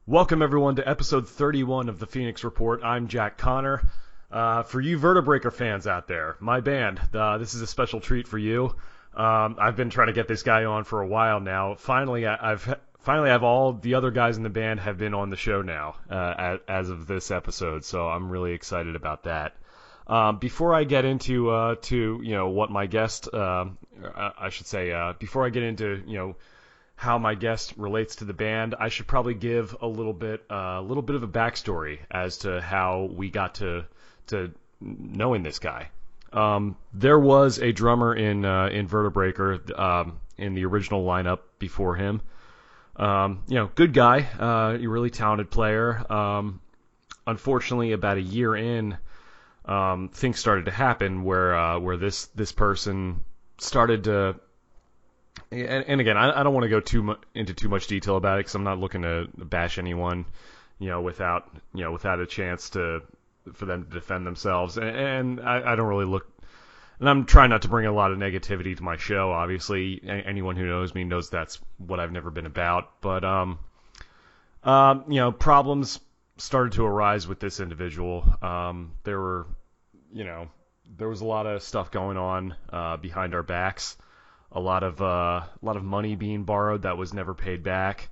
Welcome, everyone, to episode 31 of the Phoenix Report. I'm Jack Connor. For you Vertebreaker fans out there, my band, this is a special treat for you. I've been trying to get this guy on for a while now. Finally, I've all the other guys in the band have been on the show now, as of this episode, so I'm really excited about that. Before I get into what my guest, I should say, before I get into how my guest relates to the band, I should probably give a little bit of a backstory as to how we got to knowing this guy. There was a drummer in Vertebreaker in the original lineup before him. Good guy, a really talented player. Unfortunately, about a year in, things started to happen where this person started to. And again, I don't want to go into too much detail about it because I'm not looking to bash anyone, without a chance for them to defend themselves. And I don't really look, and I'm trying not to bring a lot of negativity to my show. Obviously, anyone who knows me knows that's what I've never been about. But problems started to arise with this individual. There was a lot of stuff going on behind our backs. A lot of money being borrowed that was never paid back,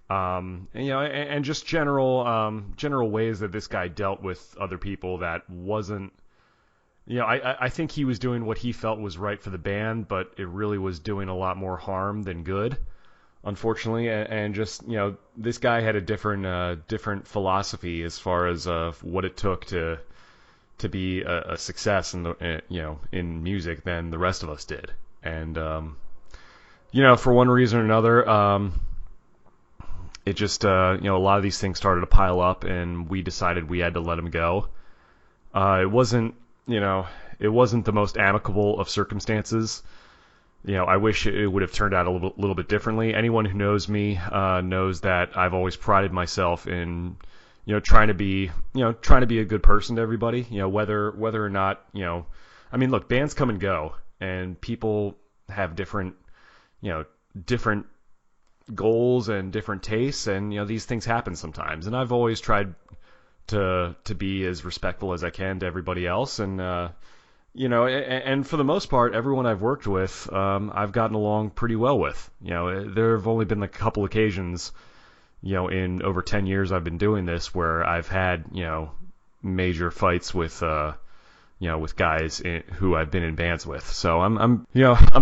and just general ways that this guy dealt with other people that wasn't, I think he was doing what he felt was right for the band, but it really was doing a lot more harm than good, unfortunately, and just this guy had a different philosophy as far as what it took to be a success in music than the rest of us did. And, for one reason or another, it just, a lot of these things started to pile up, and we decided we had to let him go. It wasn't the most amicable of circumstances. I wish it would have turned out a little bit differently. Anyone who knows me, knows that I've always prided myself in, trying to be a good person to everybody, whether or not, look, bands come and go. And people have different goals and different tastes, and these things happen sometimes. And I've always tried to be as respectful as I can to everybody else, and and for the most part, everyone I've worked with, I've gotten along pretty well with. There have only been a couple occasions, in over 10 years I've been doing this, where I've had major fights with guys who I've been in bands with. So I'm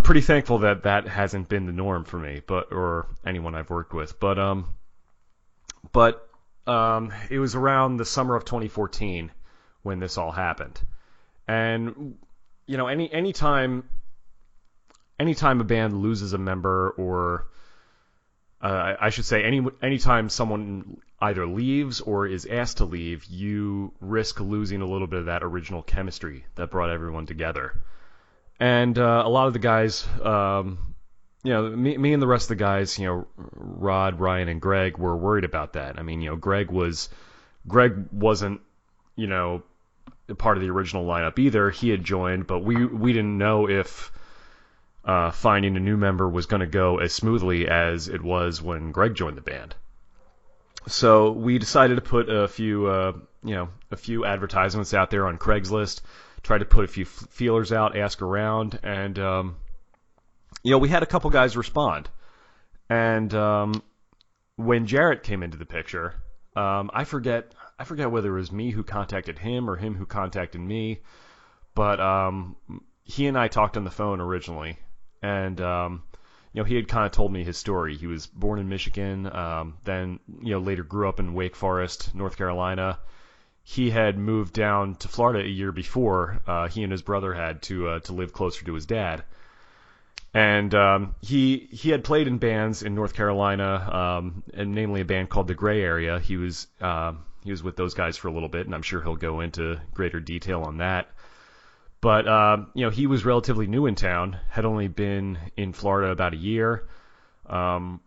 pretty thankful that hasn't been the norm for me, or anyone I've worked with. But it was around the summer of 2014 when this all happened. And anytime a band loses a member, or I should say anytime someone either leaves or is asked to leave, you risk losing a little bit of that original chemistry that brought everyone together. And a lot of the guys, me and the rest of the guys, Rod, Ryan, and Greg were worried about that. Greg wasn't, a part of the original lineup either. He had joined, but we didn't know if finding a new member was going to go as smoothly as it was when Greg joined the band. So we decided to put a few advertisements out there on Craigslist, try to put a few feelers out, ask around, and we had a couple guys respond. And when Jarrett came into the picture, I forget whether it was me who contacted him or him who contacted me, but he and I talked on the phone originally, and he had kind of told me his story. He was born in Michigan, then later grew up in Wake Forest, North Carolina. He had moved down to Florida a year before. He and his brother had to live closer to his dad. And he had played in bands in North Carolina, and namely a band called The Gray Area. He was with those guys for a little bit, and I'm sure he'll go into greater detail on that. But he was relatively new in town, had only been in Florida about a year. Didn't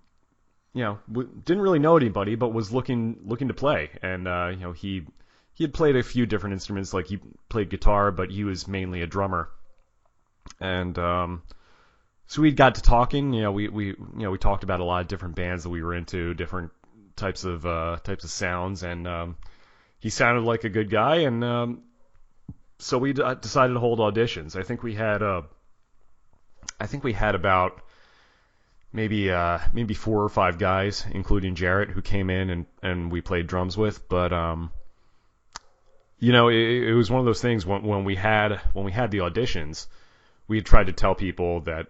really know anybody, but was looking to play. And he had played a few different instruments, like he played guitar, but he was mainly a drummer. And so we got to talking. We talked about a lot of different bands that we were into, different types of sounds, and he sounded like a good guy, and so we decided to hold auditions. I think we had about maybe 4 or 5 guys, including Jarrett, who came in and we played drums with. But it was one of those things when we had the auditions, we had tried to tell people that,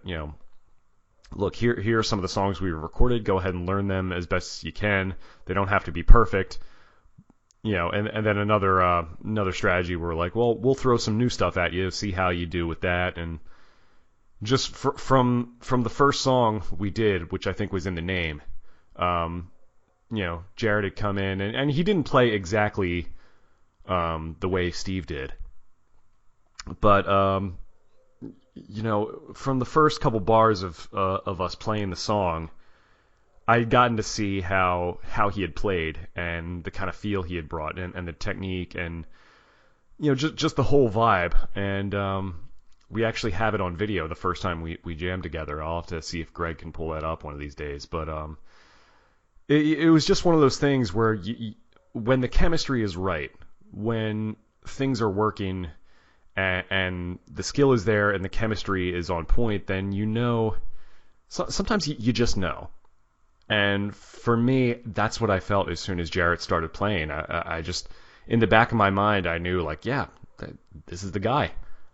look, here are some of the songs we recorded. Go ahead and learn them as best as you can. They don't have to be perfect. And then another strategy, we're like, well, we'll throw some new stuff at you, see how you do with that. And just from the first song we did, which I think was In the Name, Jarrett had come in, and he didn't play exactly the way Steve did. But, from the first couple bars of us playing the song, I had gotten to see how he had played and the kind of feel he had brought and the technique and, just the whole vibe. And we actually have it on video the first time we jammed together. I'll have to see if Greg can pull that up one of these days. But it was just one of those things where when the chemistry is right, when things are working and the skill is there and the chemistry is on point, then sometimes you just know. And for me, that's what I felt as soon as Jarrett started playing. I just, in the back of my mind, I knew, like, yeah, this is the guy.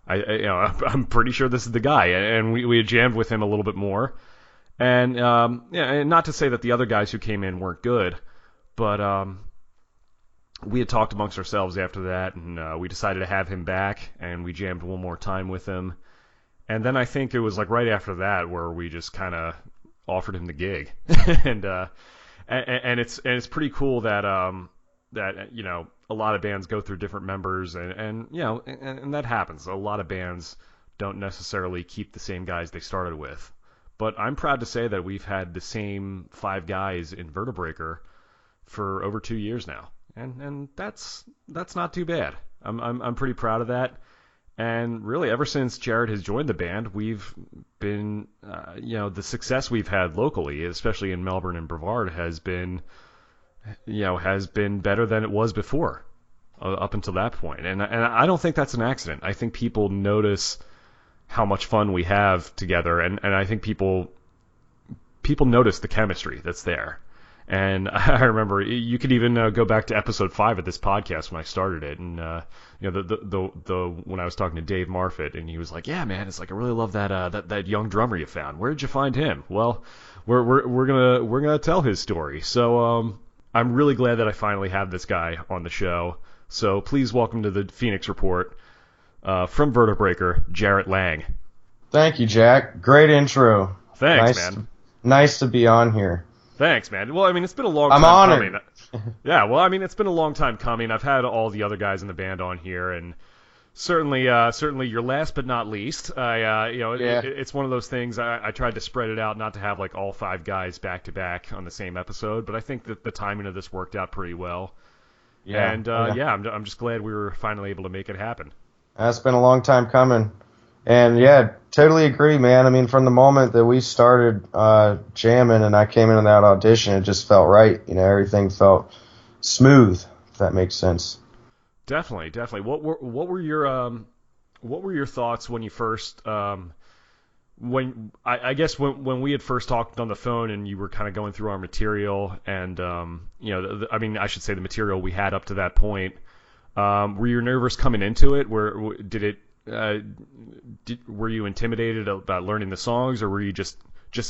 I'm pretty sure this is the guy. And we had jammed with him a little bit more. And and not to say that the other guys who came in weren't good, but we had talked amongst ourselves after that, and we decided to have him back, and we jammed one more time with him. And then I think it was like right after that where we just kind of offered him the gig. and it's pretty cool that a lot of bands go through different members, and that happens. A lot of bands don't necessarily keep the same guys they started with. But I'm proud to say that we've had the same 5 guys in Vertebreaker for over 2 years now. And that's not too bad. I'm pretty proud of that. And really, ever since Jarrett has joined the band, we've been, the success we've had locally, especially in Melbourne and Brevard, has been better than it was before, up until that point. And I don't think that's an accident. I think people notice how much fun we have together, and I think people notice the chemistry that's there. And I remember you could even go back to episode 5 of this podcast when I started it, and the when I was talking to Dave Marfitt, and he was like, "Yeah, man, it's like I really love that young drummer you found. Where did you find him?" Well, we're gonna tell his story. So I'm really glad that I finally have this guy on the show. So please welcome to the Phoenix Report from Vertebreaker, Jarrett Lange. Thank you, Jack. Great intro. Thanks, man. Nice to be on here. Thanks, man. Well, I mean, it's been a long time coming. Yeah, well, I mean, it's been a long time coming. I've had all the other guys in the band on here, and certainly you're last but not least. It's one of those things. I tried to spread it out, not to have like all 5 guys back to back on the same episode, but I think that the timing of this worked out pretty well. Yeah. And I'm just glad we were finally able to make it happen. That's been a long time coming. And yeah, totally agree, man. I mean, from the moment that we started jamming and I came in on that audition, it just felt right. Everything felt smooth, if that makes sense. Definitely. What were your thoughts when you first when we had first talked on the phone and you were kind of going through our material and I should say the material we had up to that point. Were you nervous coming into it? Were you intimidated about learning the songs, or were you just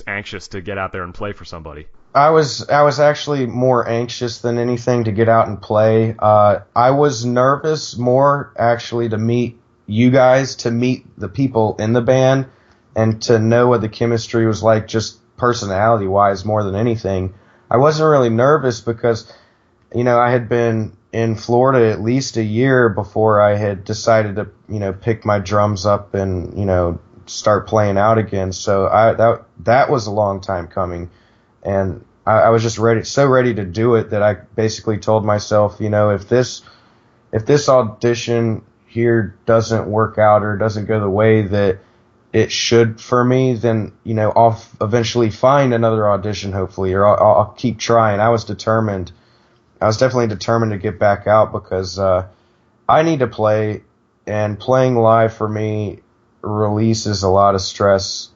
anxious to get out there and play for somebody? I was actually more anxious than anything to get out and play. I was nervous more actually to meet you guys, to meet the people in the band, and to know what the chemistry was like, just personality-wise more than anything. I wasn't really nervous because, I had been in Florida at least a year before I had decided to, pick my drums up and, start playing out again. So that was a long time coming. And I was just so ready to do it that I basically told myself, if this audition here doesn't work out or doesn't go the way that it should for me, then, I'll eventually find another audition, hopefully, or I'll keep trying. I was definitely determined to get back out because I need to play, and playing live for me releases a lot of stress.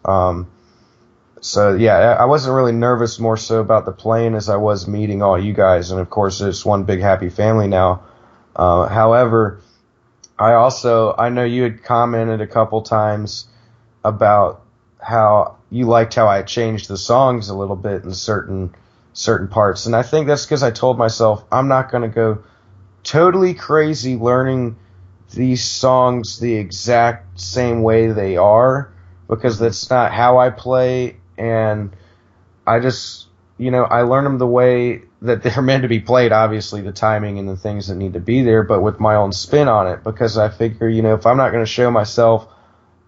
So yeah, I wasn't really nervous, more so about the playing as I was meeting all you guys, and of course it's one big happy family now. However, I know you had commented a couple times about how you liked how I changed the songs a little bit in certain parts, and I think that's because I told myself I'm not going to go totally crazy learning these songs the exact same way they are, because that's not how I play, and I just, I learn them the way that they're meant to be played, obviously the timing and the things that need to be there, but with my own spin on it, because I figure, if I'm not going to show myself,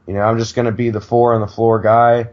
I'm just going to be the 4 on the floor guy,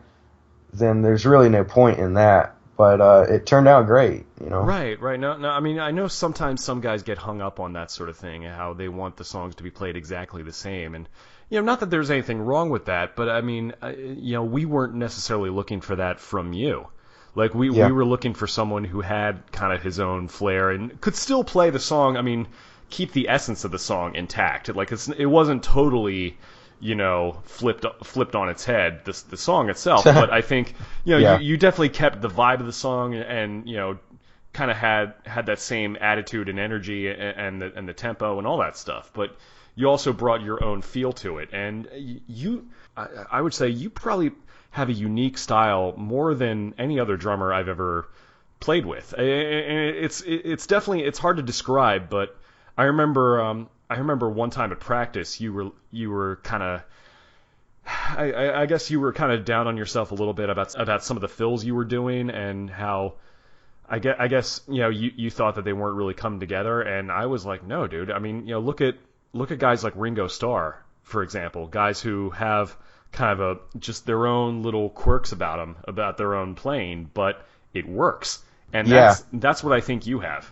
then there's really no point in that. But it turned out great, Right. No, I mean, I know sometimes some guys get hung up on that sort of thing, how they want the songs to be played exactly the same. And, not that there's anything wrong with that, but I mean, we weren't necessarily looking for that from you. Like, we were looking for someone who had kind of his own flair and could still play the song. I mean, keep the essence of the song intact. Like, it wasn't totally, flipped on its head, the song itself. But I think, you definitely kept the vibe of the song and kind of had that same attitude and energy and the tempo and all that stuff. But you also brought your own feel to it. And I would say you probably have a unique style more than any other drummer I've ever played with. And it's definitely, it's hard to describe, but I remember one time at practice you were kind of, I guess you were kind of down on yourself a little bit about some of the fills you were doing, and how I guess you thought that they weren't really coming together, and I was like, no, dude. I mean, look at guys like Ringo Starr, for example, guys who have kind of just their own little quirks about them, about their own playing, but it works, and that's what I think you have.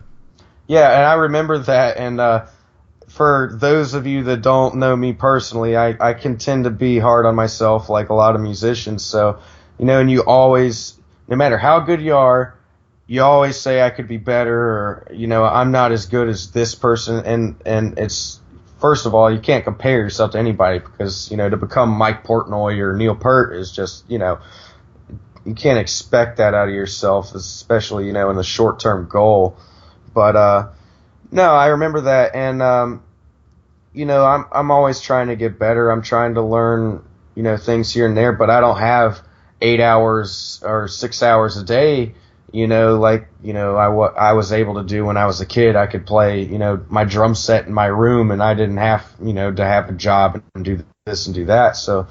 Yeah, and I remember that, and for those of you that don't know me personally, I can tend to be hard on myself like a lot of musicians. So, and you always, no matter how good you are, you always say I could be better, or, I'm not as good as this person. And it's, first of all, you can't compare yourself to anybody, because, to become Mike Portnoy or Neil Peart is just, you can't expect that out of yourself, especially, in the short-term goal. But, no, I remember that, and I'm always trying to get better. I'm trying to learn, things here and there, but I don't have 8 hours or 6 hours a day, like, I was able to do when I was a kid. I could play, my drum set in my room, and I didn't have, to have a job and do this and do that. So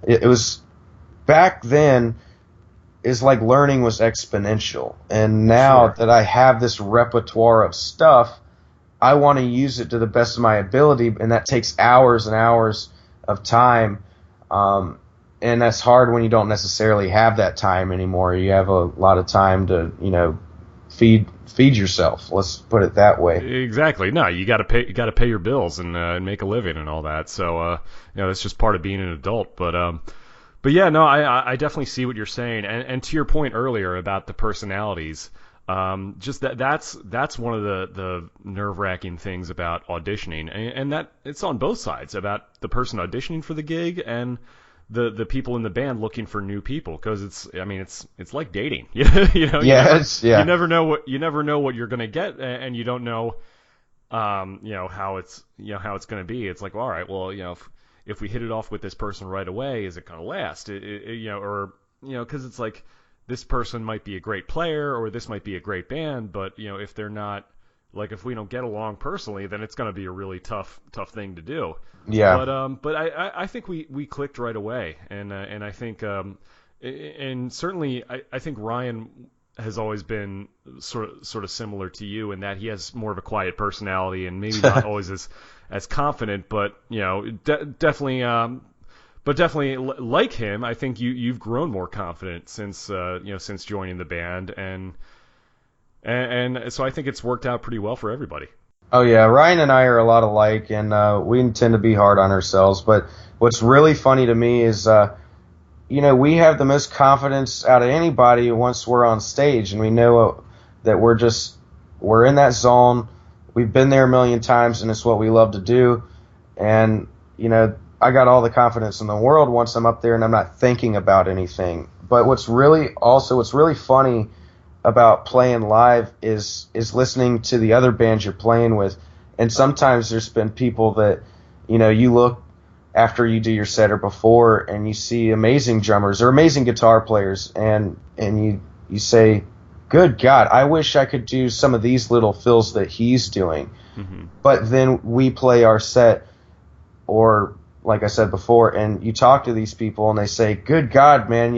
it was, back then, is like learning was exponential. And now that I have this repertoire of stuff, I want to use it to the best of my ability, and that takes hours and hours of time. And that's hard when you don't necessarily have that time anymore. You have a lot of time to, feed yourself. Let's put it that way. Exactly. No, you got to pay your bills and make a living and all that. So, that's just part of being an adult. But yeah, no, I definitely see what you're saying, and to your point earlier about the personalities, just that's one of the nerve-wracking things about auditioning, and that it's on both sides, about the person auditioning for the gig and the people in the band looking for new people, because it's like dating, you never know what you're gonna get, and you don't know how it's gonna be. It's like, well, all right, well, if we hit it off with this person right away, is it going to last? Because it's like, this person might be a great player, or this might be a great band, but, if they're not, like, if we don't get along personally, then it's going to be a really tough thing to do. Yeah. But I think we clicked right away, and I think, and certainly I think Ryan has always been sort of similar to you, in that he has more of a quiet personality, and maybe not always as confident, but definitely like him, I think you've grown more confident since joining the band, and so I think it's worked out pretty well for everybody. Oh yeah, Ryan and I are a lot alike, and we tend to be hard on ourselves. But what's really funny to me is we have the most confidence out of anybody once we're on stage, and we know that we're in that zone. We've been there a million times, and it's what we love to do. And, I got all the confidence in the world once I'm up there and I'm not thinking about anything. But what's really funny about playing live is listening to the other bands you're playing with. And sometimes there's been people that, you look after you do your set or before and you see amazing drummers or amazing guitar players and you say, good God, I wish I could do some of these little fills that he's doing. Mm-hmm. But then we play our set, or like I said before, and you talk to these people and they say, good God, man,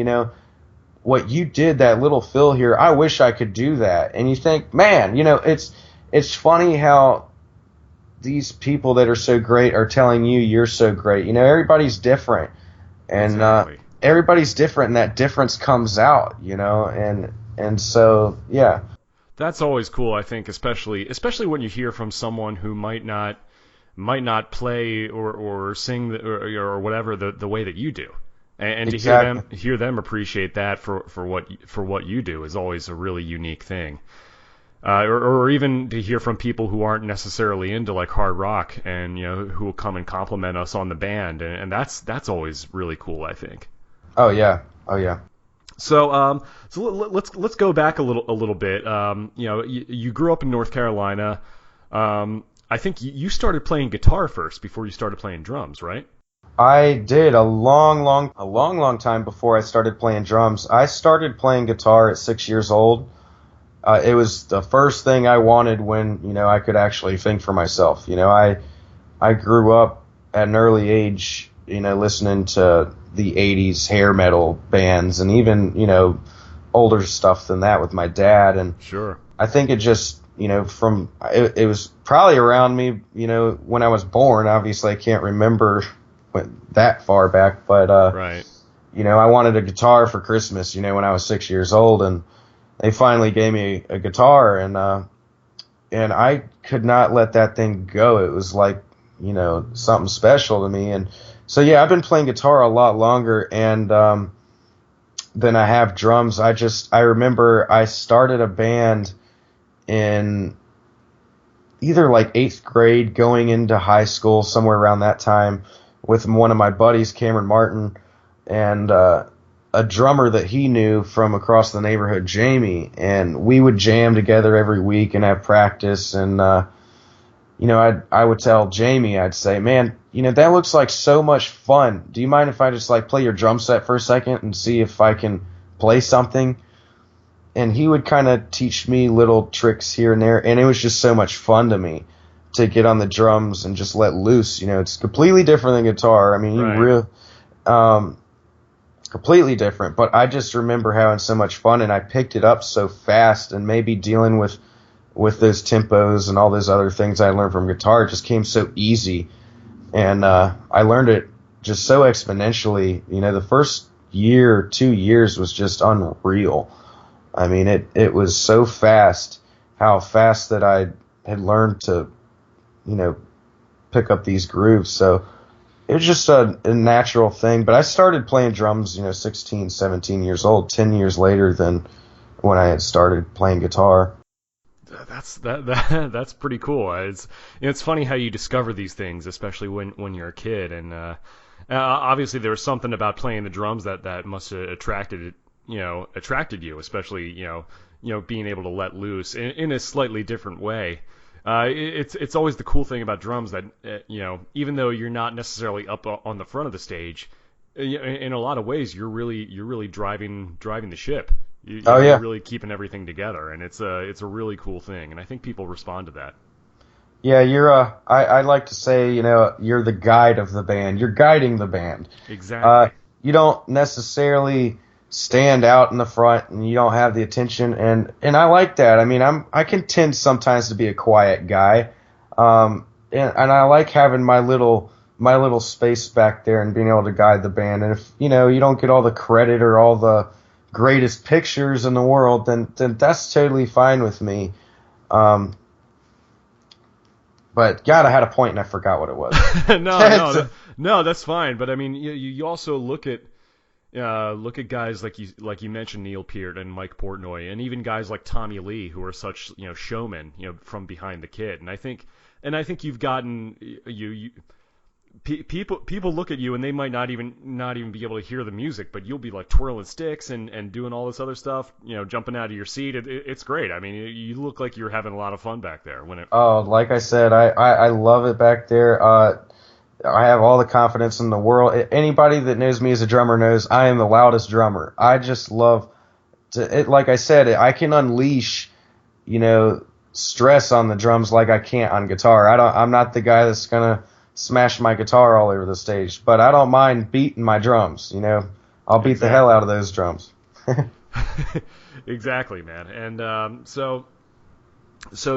what you did, that little fill here, I wish I could do that. And you think, man, it's funny how these people that are so great are telling you you're so great. Everybody's different. And exactly. Everybody's different, and that difference comes out, and so, yeah. That's always cool, I think, especially when you hear from someone who might not play or sing or whatever the way that you do, and exactly. to hear them appreciate that for what you do is always a really unique thing. Or even to hear from people who aren't necessarily into like hard rock and who will come and compliment us on the band, and that's always really cool, I think. Oh yeah. So let's go back a little bit. You grew up in North Carolina. I think you started playing guitar first before you started playing drums, right? I did a long time before I started playing drums. I started playing guitar at 6 years old. It was the first thing I wanted when I could actually think for myself. I grew up at an early age, listening to the 80s hair metal bands and even older stuff than that with my dad. And sure, I think it just it was probably around me when I was born. Obviously I can't remember that far back, but right. I wanted a guitar for Christmas when I was 6 years old, and they finally gave me a guitar, and I could not let that thing go. It was like something special to me. And so yeah, I've been playing guitar a lot longer and than I have drums. I remember I started a band in either like 8th grade going into high school, somewhere around that time, with one of my buddies, Cameron Martin, and a drummer that he knew from across the neighborhood, Jamie, and we would jam together every week and have practice. And I would tell Jamie, I'd say, man, that looks like so much fun. Do you mind if I just like play your drum set for a second and see if I can play something? And he would kind of teach me little tricks here and there, and it was just so much fun to me to get on the drums and just let loose. It's completely different than guitar. I mean, right. Completely different, but I just remember having so much fun, and I picked it up so fast, and maybe dealing with those tempos and all those other things I learned from guitar, it just came so easy, and I learned it just so exponentially. The first year, 2 years was just unreal. I mean, it was so fast, how fast that I had learned to, pick up these grooves. So it was just a natural thing. But I started playing drums, 16, 17 years old, 10 years later than when I had started playing guitar. That's pretty cool. It's funny how you discover these things, especially when you're a kid. And obviously there was something about playing the drums that must have attracted you, especially being able to let loose in a slightly different way. It's always the cool thing about drums that even though you're not necessarily up on the front of the stage, in a lot of ways you're really driving the ship. You're really keeping everything together, and it's a really cool thing, and I think people respond to that. Yeah, I like to say, you're the guide of the band. You're guiding the band. Exactly. You don't necessarily stand out in the front, and you don't have the attention, and I like that. I mean, I can tend sometimes to be a quiet guy, and I like having my little space back there and being able to guide the band. And if you don't get all the credit or all the greatest pictures in the world, then that's totally fine with me. But God, I had a point and I forgot what it was. No, that's fine. But I mean, you also look at look at guys like you mentioned, Neil Peart and Mike Portnoy, and even guys like Tommy Lee, who are such showmen, from behind the kit. And I think you've gotten people look at you and they might not even be able to hear the music, but you'll be like twirling sticks and doing all this other stuff, jumping out of your seat. It's great. I mean, you look like you're having a lot of fun back there. Oh, like I said, I love it back there. I have all the confidence in the world. Anybody that knows me as a drummer knows I am the loudest drummer. I just love like I said, I can unleash, stress on the drums like I can't on guitar. I'm not the guy that's gonna smash my guitar all over the stage, but I don't mind beating my drums. I'll beat the hell out of those drums. Exactly, man. And so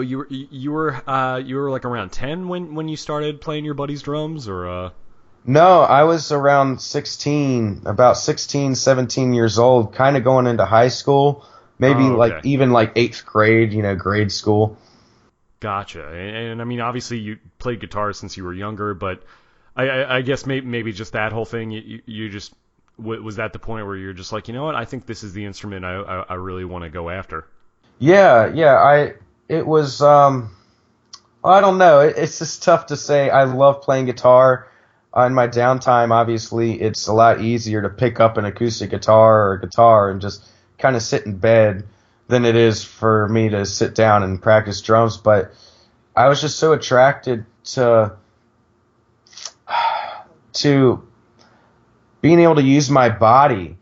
you were like around 10 when you started playing your buddy's drums, or? No, I was around 16, about 16, 17 years old, kind of going into high school, maybe even like 8th grade, grade school. Gotcha. And I mean, obviously you played guitar since you were younger, but I guess maybe just that whole thing, you just, was that the point where you're just like, you know what, I think this is the instrument I really want to go after? Yeah, it was, I don't know, it's just tough to say. I love playing guitar. In my downtime, obviously, it's a lot easier to pick up an acoustic guitar or a guitar and just kind of sit in bed than it is for me to sit down and practice drums. But I was just so attracted to being able to use my body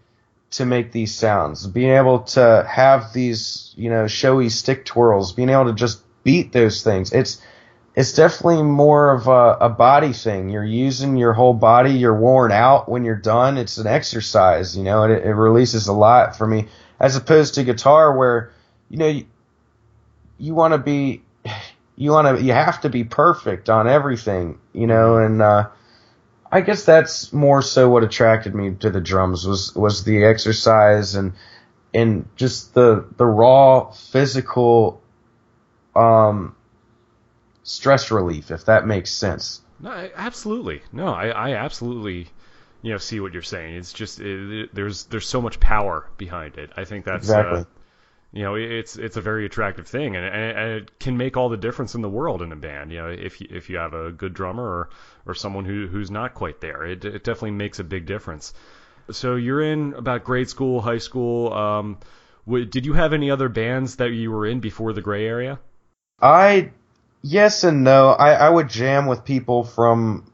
to make these sounds, being able to have these, showy stick twirls, being able to just beat those things. It's definitely more of a body thing. You're using your whole body. You're worn out when you're done. It's an exercise, it releases a lot for me, as opposed to guitar where, you have to be perfect on everything, and I guess that's more so what attracted me to the drums was the exercise and just the raw physical stress relief, if that makes sense. No, absolutely. No, I absolutely, see what you're saying. It's just there's so much power behind it. I think that's exactly. It's a very attractive thing, and it can make all the difference in the world in a band. If you have a good drummer or someone who's not quite there, it definitely makes a big difference. So you're in about grade school, high school. Did you have any other bands that you were in before the Gray Area? Yes and no. I would jam with people from,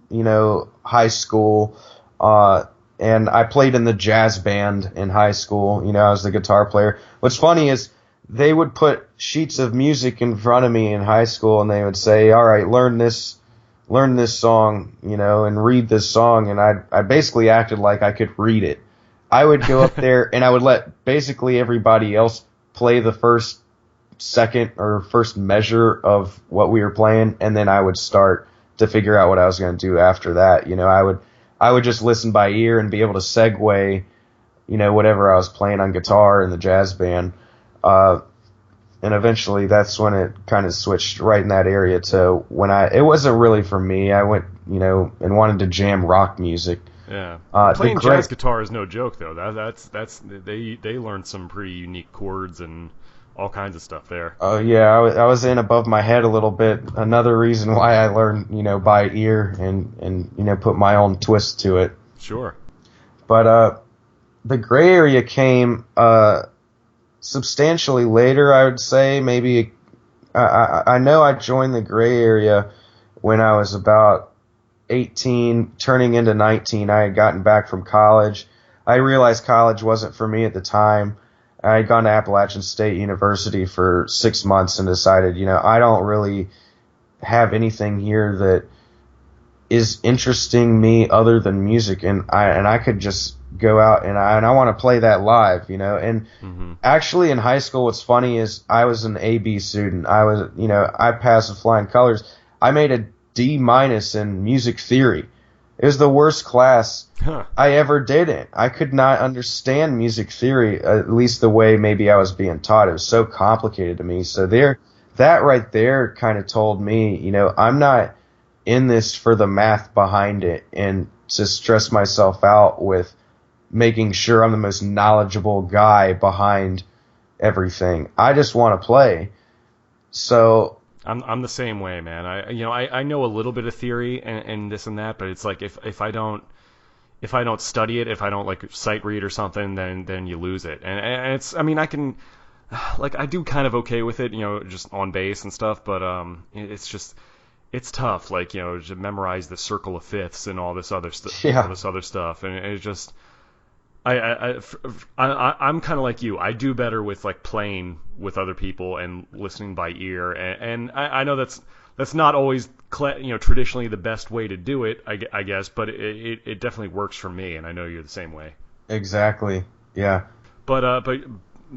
high school, and I played in the jazz band in high school. I was the guitar player. What's funny is they would put sheets of music in front of me in high school, and they would say, all right, learn this song, and read this song, and I basically acted like I could read it. I would go up there, and I would let basically everybody else play the first second or first measure of what we were playing, and then I would start to figure out what I was going to do after that. I would just listen by ear and be able to segue, whatever I was playing on guitar in the jazz band. And eventually that's when it kind of switched right in that area to when it wasn't really for me. I went, and wanted to jam rock music. Yeah. Playing jazz guitar is no joke though. They learned some pretty unique chords and all kinds of stuff there. Oh yeah, I was in above my head a little bit. Another reason why I learned, by ear and put my own twist to it. Sure. But the Gray Area came substantially later, I would say. Maybe I know I joined the Gray Area when I was about 18, turning into 19. I had gotten back from college. I realized college wasn't for me at the time. I had gone to Appalachian State University for 6 months and decided, I don't really have anything here that is interesting me other than music, and I could just go out and I want to play that live, And actually in high school, what's funny is I was an AB student. I passed with flying colors. I made a D- in music theory. It was the worst class I ever did it. I could not understand music theory, at least the way maybe I was being taught. It was so complicated to me. So that right there kind of told me, I'm not in this for the math behind it and to stress myself out with making sure I'm the most knowledgeable guy behind everything. I just want to play. So I'm the same way, man. I know a little bit of theory and this and that, but it's like if I don't study it, if I don't like sight read or something, then you lose it. And it's, I mean, I can, like, I do kind of okay with it, just on bass and stuff, but it's tough, like, to memorize the circle of fifths and all this other stuff, and it's just, I'm kind of like you. I do better with like playing with other people and listening by ear, and I know that's not always traditionally the best way to do it, I guess, but it definitely works for me, and I know you're the same way. Exactly. Yeah. But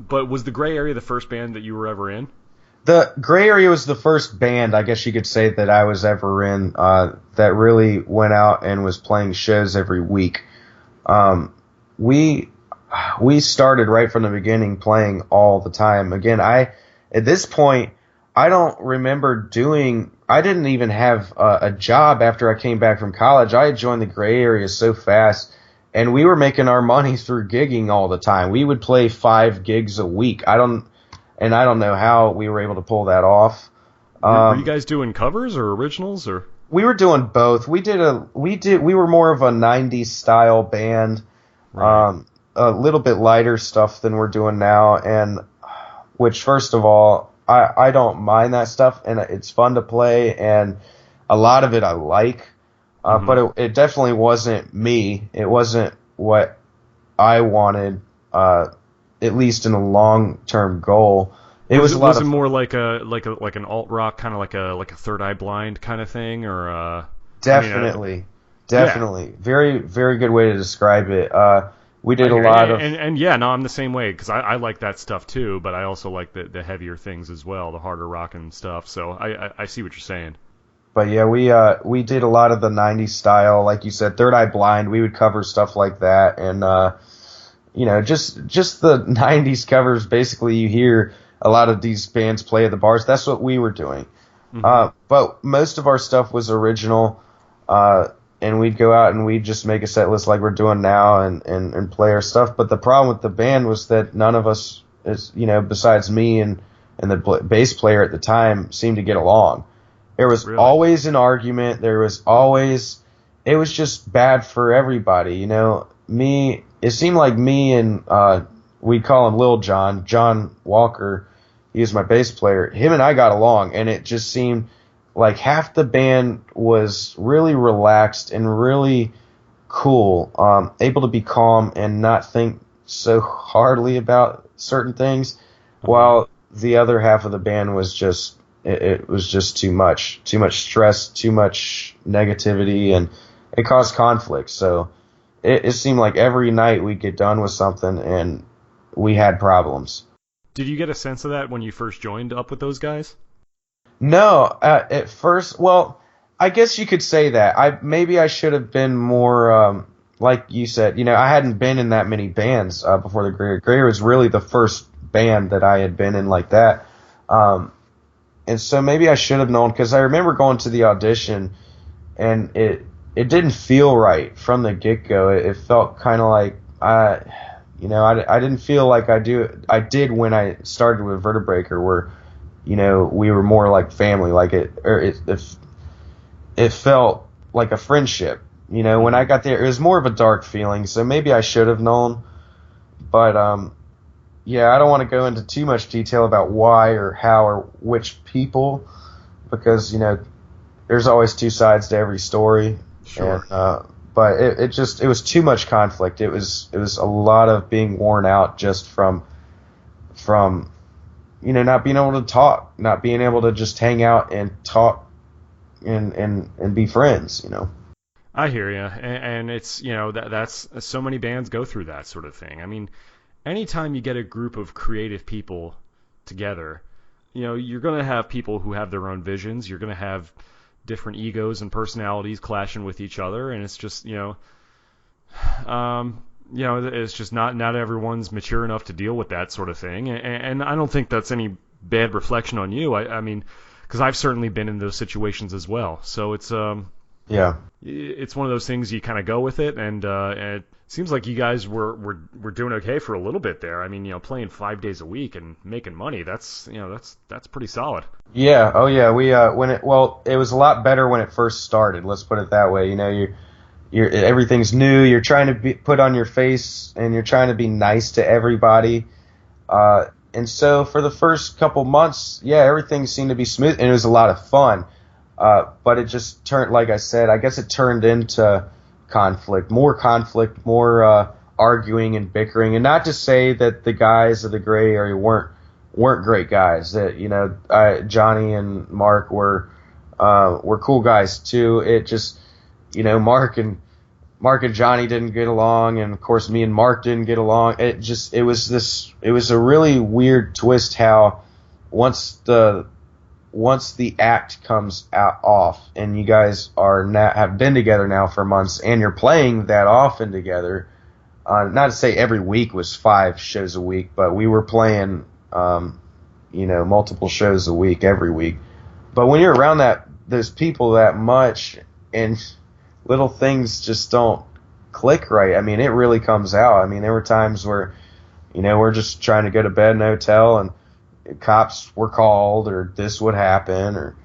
was the Gray Area the first band that you were ever in? The Gray Area was the first band, I guess you could say, that I was ever in that really went out and was playing shows every week. We started right from the beginning playing all the time. Again, at this point, I don't remember I didn't even have a job after I came back from college. I had joined the Gray Area so fast, and we were making our money through gigging all the time. We would play 5 gigs a week. I don't know how we were able to pull that off. Were you guys doing covers or originals, or? We were doing both. We were more of a 90s style band. Right. A little bit lighter stuff than we're doing now, and which, first of all, I don't mind that stuff, and it's fun to play, and a lot of it I like, but it definitely wasn't me. It wasn't what I wanted, at least in a long-term goal. Was it more like an alt rock, kind of like a Third Eye Blind kind of thing, or definitely. Yeah. Very, very good way to describe it. We did a lot of... And yeah, no, I'm the same way, because I like that stuff too, but I also like the heavier things as well, the harder rockin' stuff, so I see what you're saying. But yeah, we did a lot of the 90s style, like you said, Third Eye Blind, we would cover stuff like that, and, just the 90s covers, basically you hear a lot of these bands play at the bars, that's what we were doing. But most of our stuff was original, and we'd go out and we'd just make a set list like we're doing now and play our stuff. But the problem with the band was that none of us, besides me and the bass player at the time, seemed to get along. There was always an argument. It was just bad for everybody. It seemed like me and, we'd call him Lil John Walker, he was my bass player. Him and I got along, and it just seemed like half the band was really relaxed and really cool, able to be calm and not think so hardly about certain things, while the other half of the band was just, it was just too much stress, too much negativity, and it caused conflict. So it seemed like every night we'd get done with something and we had problems. Did you get a sense of that when you first joined up with those guys? No, at first, well, I guess you could say that. Maybe I should have been more, like you said, I hadn't been in that many bands before the Gray Area. Gray Area was really the first band that I had been in like that. And so maybe I should have known, because I remember going to the audition, and it didn't feel right from the get-go. It felt kind of like, I didn't feel like I did when I started with Vertebreaker, where we were more like family, like it felt like a friendship. When I got there, it was more of a dark feeling, so maybe I should have known. But, yeah, I don't want to go into too much detail about why or how or which people, because, there's always two sides to every story. Sure. And, but it was too much conflict. It was a lot of being worn out just from not being able to talk, not being able to just hang out and talk and be friends, I hear you, and it's that's so many bands go through that sort of thing. I mean, anytime you get a group of creative people together, you're going to have people who have their own visions. You're going to have different egos and personalities clashing with each other, and it's just it's just not everyone's mature enough to deal with that sort of thing, and I don't think that's any bad reflection on you. I mean, because I've certainly been in those situations as well. So it's Yeah. It's one of those things you kind of go with it, and it seems like you guys were doing okay for a little bit there. I mean, playing 5 days a week and making money, that's pretty solid. Yeah. Oh yeah. We it was a lot better when it first started. Let's put it that way. You're everything's new. You're trying to put on your face, and you're trying to be nice to everybody. And so for the first couple months, yeah, everything seemed to be smooth, and it was a lot of fun. But it just turned, like I said, I guess it turned into conflict, more arguing and bickering. And not to say that the guys of the gray area weren't great guys. That Johnny and Mark were cool guys too. It just Mark and Johnny didn't get along, and of course me and Mark didn't get along. It was a really weird twist how once the act comes off and you guys have been together now for months and you're playing that often together, not to say every week was 5 shows a week, but we were playing multiple shows a week every week. But when you're around those people that much and little things just don't click right, I mean, it really comes out. I mean, there were times where we're just trying to go to bed in a hotel and cops were called, or this would happen, or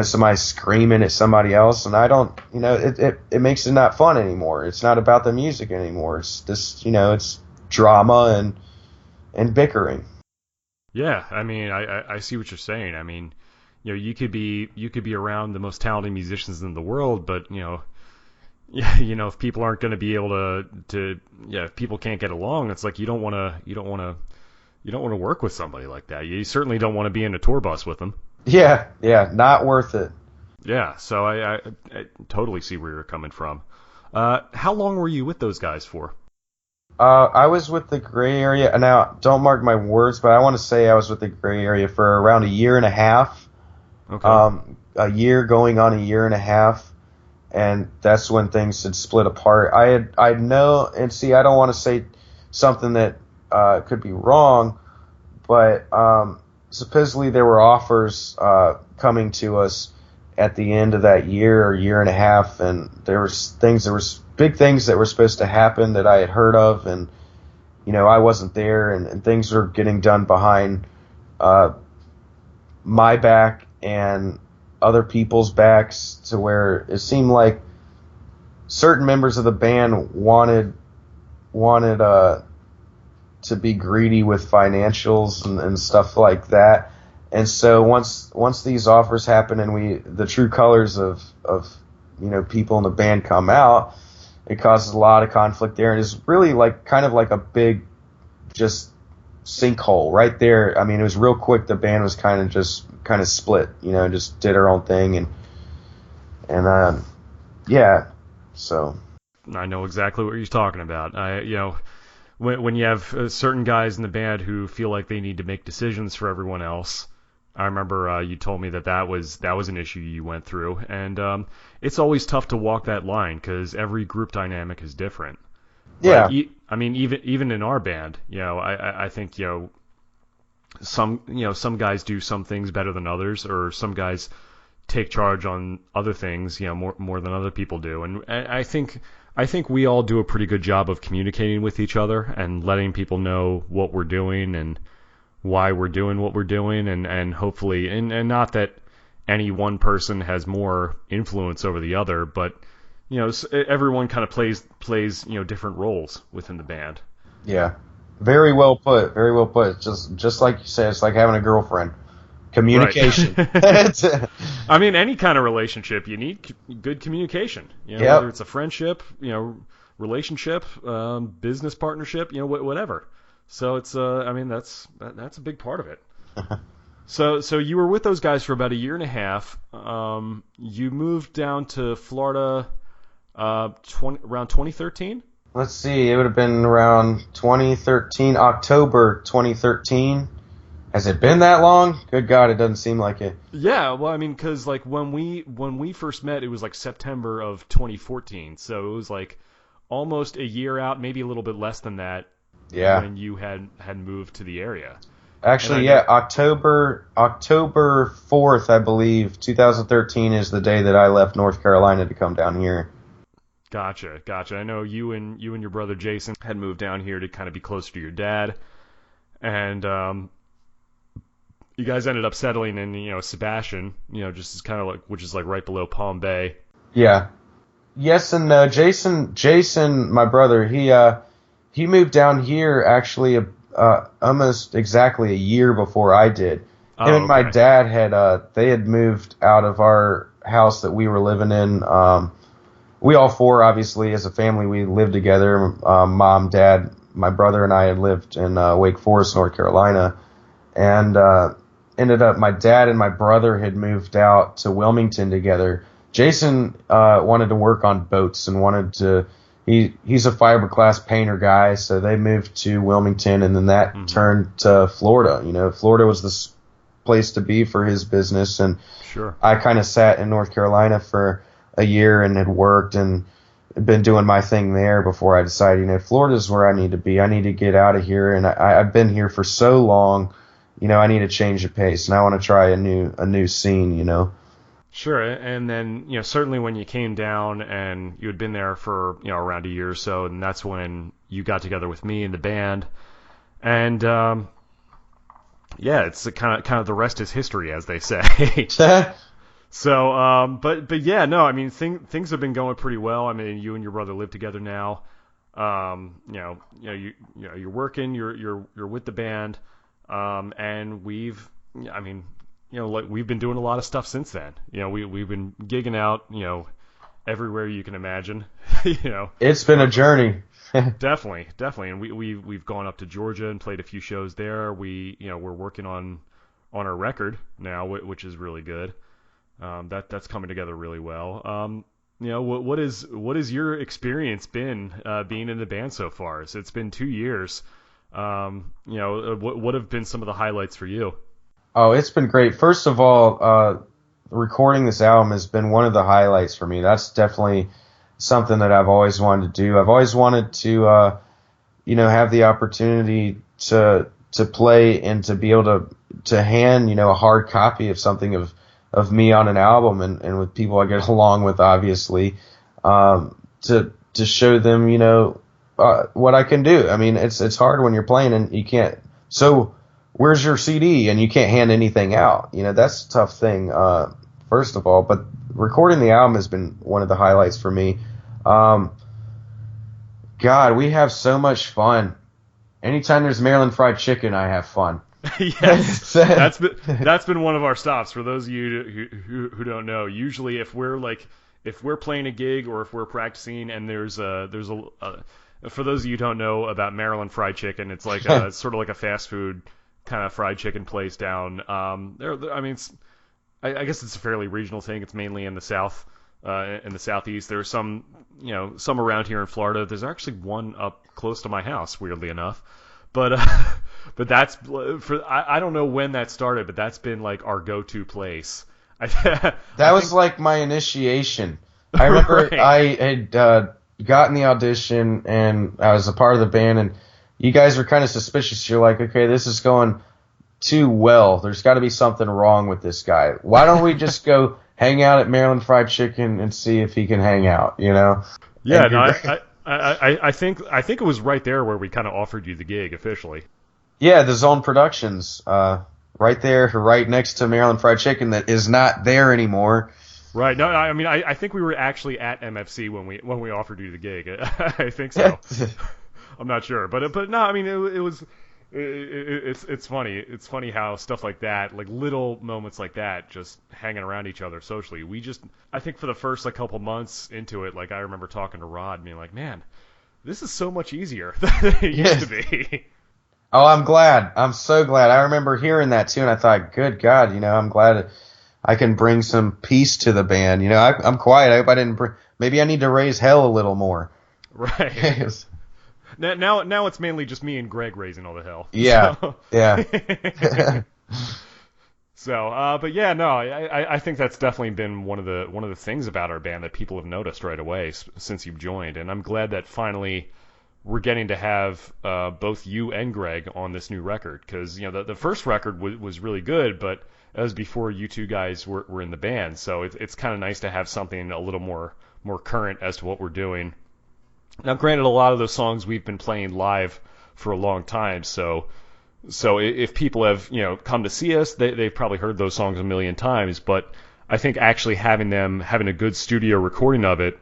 somebody screaming at somebody else, and I don't, it makes it not fun anymore. It's not about the music anymore. It's this, it's drama and bickering. Yeah, I mean, I see what you're saying. I mean, you could be around the most talented musicians in the world, but yeah, if people aren't going to be able if people can't get along, it's like you don't want to work with somebody like that. You certainly don't want to be in a tour bus with them. Yeah, not worth it. Yeah, so I totally see where you're coming from. How long were you with those guys for? I was with the gray area. Now, don't mark my words, but I want to say I was with the gray area for around a year and a half. Okay. A year going on a year and a half, and that's when things had split apart. I know, and see, I don't want to say something that could be wrong, but supposedly there were offers coming to us at the end of that year or year and a half, and there was big things that were supposed to happen that I had heard of, and I wasn't there, and things were getting done behind my back and other people's backs, to where it seemed like certain members of the band wanted to be greedy with financials and stuff like that. And so once these offers happen and the true colors of people in the band come out, it causes a lot of conflict there, and it's really kind of like a big just sinkhole right there. I mean, it was real quick. The band was kind of split, just did our own thing, and yeah, so I know exactly what you're talking about. When you have certain guys in the band who feel like they need to make decisions for everyone else. I remember you told me that was an issue you went through, and it's always tough to walk that line because every group dynamic is different. Yeah. Like, I mean, even in our band, I think some guys do some things better than others, or some guys take charge on other things, more than other people do, and I think we all do a pretty good job of communicating with each other and letting people know what we're doing and why we're doing what we're doing, and hopefully, and not that any one person has more influence over the other, but everyone kind of plays different roles within the band. Yeah, very well put. Very well put. Just like you said, it's like having a girlfriend. Communication. Right. I mean, any kind of relationship, you need good communication. Whether it's a friendship, relationship, business partnership, whatever. So it's I mean, that's a big part of it. So you were with those guys for about a year and a half. You moved down to Florida around 2013. Let's see, it would have been around 2013, October 2013. Has it been that long? Good God, it doesn't seem like it. Yeah, well, I mean, because when we first met, it was September of 2014, so it was almost a year out, maybe a little bit less than that. Yeah. When you had moved to the area, Actually, yeah, October 4th, I believe, 2013 is the day that I left North Carolina to come down here. Gotcha. I know you and your brother Jason had moved down here to kind of be closer to your dad, and you guys ended up settling in, Sebastian, just as kind of like, which is like right below Palm Bay. Yeah. Yes and no. Jason, my brother, he moved down here actually almost exactly a year before I did. Him and my dad they had moved out of our house that we were living in. We all four, obviously, as a family, we lived together. Mom, dad, my brother, and I had lived in Wake Forest, North Carolina, and ended up my dad and my brother had moved out to Wilmington together. Jason wanted to work on boats and wanted to. He's a fiberglass painter guy, so they moved to Wilmington, and then that turned to Florida. Florida was the place to be for his business, and sure. I kind of sat in North Carolina for a year and had worked and been doing my thing there before I decided, Florida's where I need to be. I need to get out of here, and I've been here for so long, I need to change the pace, and I want to try a new scene, Sure, and then, certainly when you came down and you had been there for, around a year or so, and that's when you got together with me and the band, and, yeah, it's kind of the rest is history, as they say. So, but yeah, no, I mean, things have been going pretty well. I mean, you and your brother live together now. You're working, you're with the band, and we've been doing a lot of stuff since then. We've been gigging out, everywhere you can imagine. It's been a journey. Definitely, and we've gone up to Georgia and played a few shows there. We're working on our record now, which is really good. That's coming together really well. What is your experience been being in the band so far? So it's been 2 years. What have been some of the highlights for you? Oh, it's been great. First of all, recording this album has been one of the highlights for me. That's definitely something that I've always wanted to do. I've always wanted to, have the opportunity to play and to be able to hand, a hard copy of something of me on an album and with people I get along with, obviously, to show them, what I can do. I mean, it's hard when you're playing and you can't. So where's your CD? And you can't hand anything out. That's a tough thing, first of all. But recording the album has been one of the highlights for me. God, we have so much fun. Anytime there's Maryland fried chicken, I have fun. Yes, that's been one of our stops. For those of you who don't know, usually if we're playing a gig or if we're practicing and there's a for those of you who don't know about Maryland fried chicken, it's like sort of like a fast food kind of fried chicken place down there. I mean, I guess it's a fairly regional thing. It's mainly in the South, in the Southeast. There's some around here in Florida. There's actually one up close to my house, weirdly enough. But that's I don't know when that started, but that's been like our go-to place. That was like my initiation. I remember right. I had gotten the audition and I was a part of the band, and you guys were kind of suspicious. You're like, okay, this is going too well. There's got to be something wrong with this guy. Why don't we just go hang out at Maryland Fried Chicken and see if he can hang out? Yeah, no, I think it was right there where we kind of offered you the gig officially. Yeah, the Zone Productions, right there, right next to Maryland Fried Chicken, that is not there anymore. Right. No, I mean, I think we were actually at MFC when we offered you the gig. I think so. I'm not sure, but no, I mean, it was. It's funny. It's funny how stuff like that, like little moments like that, just hanging around each other socially. I think for the first couple months into it, I remember talking to Rod, being like, "Man, this is so much easier than it used to be." Oh, I'm glad. I'm so glad. I remember hearing that too, and I thought, "Good God, I'm glad I can bring some peace to the band." I'm quiet. I hope I didn't. Maybe I need to raise hell a little more. Right. Now it's mainly just me and Greg raising all the hell. Yeah, so. Yeah. So, but yeah, no, I think that's definitely been one of the things about our band that people have noticed right away since you've joined, and I'm glad that finally we're getting to have both you and Greg on this new record, because the first record was really good, but that was before you two guys were in the band, so it's kind of nice to have something a little more current as to what we're doing. Now, granted, a lot of those songs we've been playing live for a long time, so if people have come to see us, they've probably heard those songs a million times, but I think actually having a good studio recording of it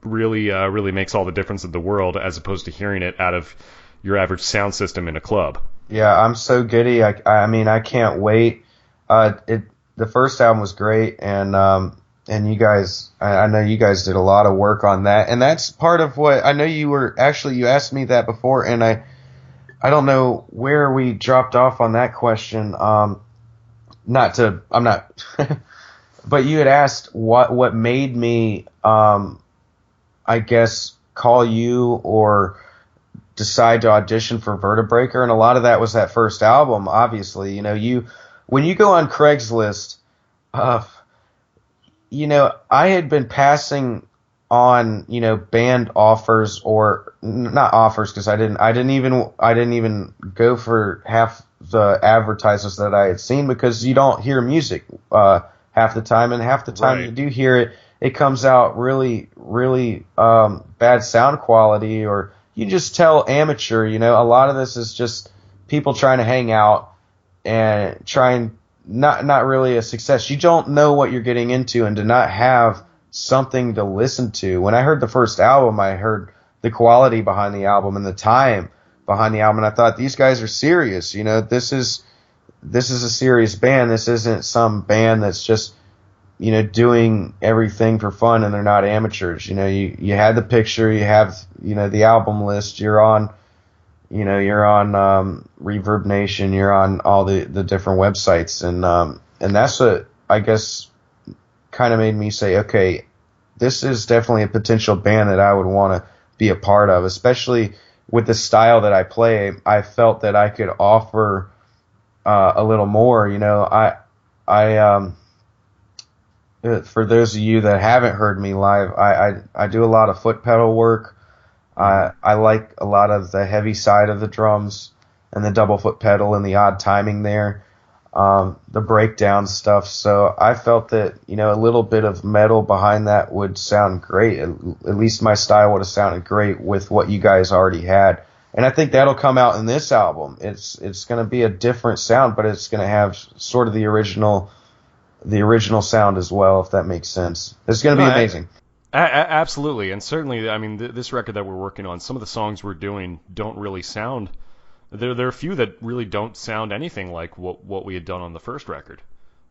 really makes all the difference in the world, as opposed to hearing it out of your average sound system in a club. Yeah, I'm so giddy. I mean, I can't wait. The first album was great, and you guys, I know you guys did a lot of work on that, and that's part of what I know you asked me that before, and I don't know where we dropped off on that question. I'm not, but you had asked what made me, I guess, call you or decide to audition for Vertebreaker, and a lot of that was that first album. Obviously, when you go on Craigslist, I had been passing on, band offers, or not offers, because I didn't even go for half the advertisements that I had seen, because you don't hear music half the time, and half the time you do hear it, it comes out really, really bad sound quality, or you just tell amateur. A lot of this is just people trying to hang out and trying not really a success. You don't know what you're getting into, and to not have something to listen to. When I heard the first album, I heard the quality behind the album and the time behind the album, and I thought, these guys are serious. This is a serious band. This isn't some band that's just doing everything for fun, and they're not amateurs. You had the picture, you have the album list, you're on Reverb Nation, you're on all the different websites, and that's what I guess kind of made me say, okay, this is definitely a potential band that I would want to be a part of, especially with the style that I play. I felt that I could offer a little more. For those of you that haven't heard me live, I do a lot of foot pedal work. I like a lot of the heavy side of the drums and the double foot pedal and the odd timing there, the breakdown stuff. So I felt that, a little bit of metal behind that would sound great. At least my style would have sounded great with what you guys already had. And I think that'll come out in this album. It's going to be a different sound, but it's going to have sort of the original sound as well, if that makes sense. It's going to be amazing. Absolutely, and certainly, I mean, this record that we're working on, some of the songs we're doing don't really sound. There are a few that really don't sound anything like what we had done on the first record.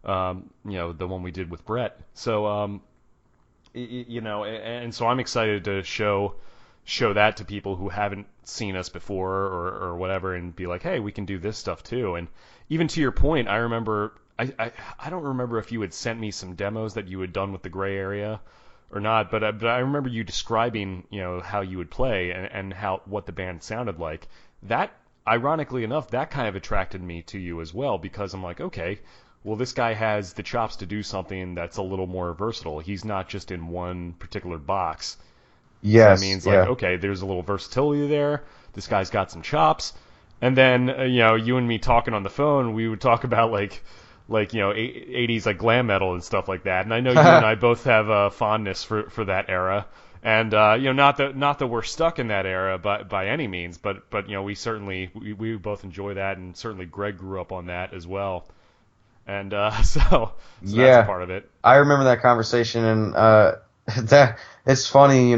The one we did with Brett. So, and so I'm excited to show that to people who haven't seen us before or whatever, and be like, hey, we can do this stuff too. And even to your point, I remember. I don't remember if you had sent me some demos that you had done with the Gray Area or not, but I remember you describing, how you would play and what the band sounded like. That, ironically enough, that kind of attracted me to you as well, because I'm like, okay, well, this guy has the chops to do something that's a little more versatile. He's not just in one particular box. Yes, so that means yeah. like, okay, there's a little versatility there. This guy's got some chops. And then, you and me talking on the phone, we would talk about like 80s like glam metal and stuff like that. And I know you and I both have a fondness for that era. And not that we're stuck in that era by any means, but we certainly we both enjoy that, and certainly Greg grew up on that as well. And so that's a part of it. I remember that conversation, and that it's funny,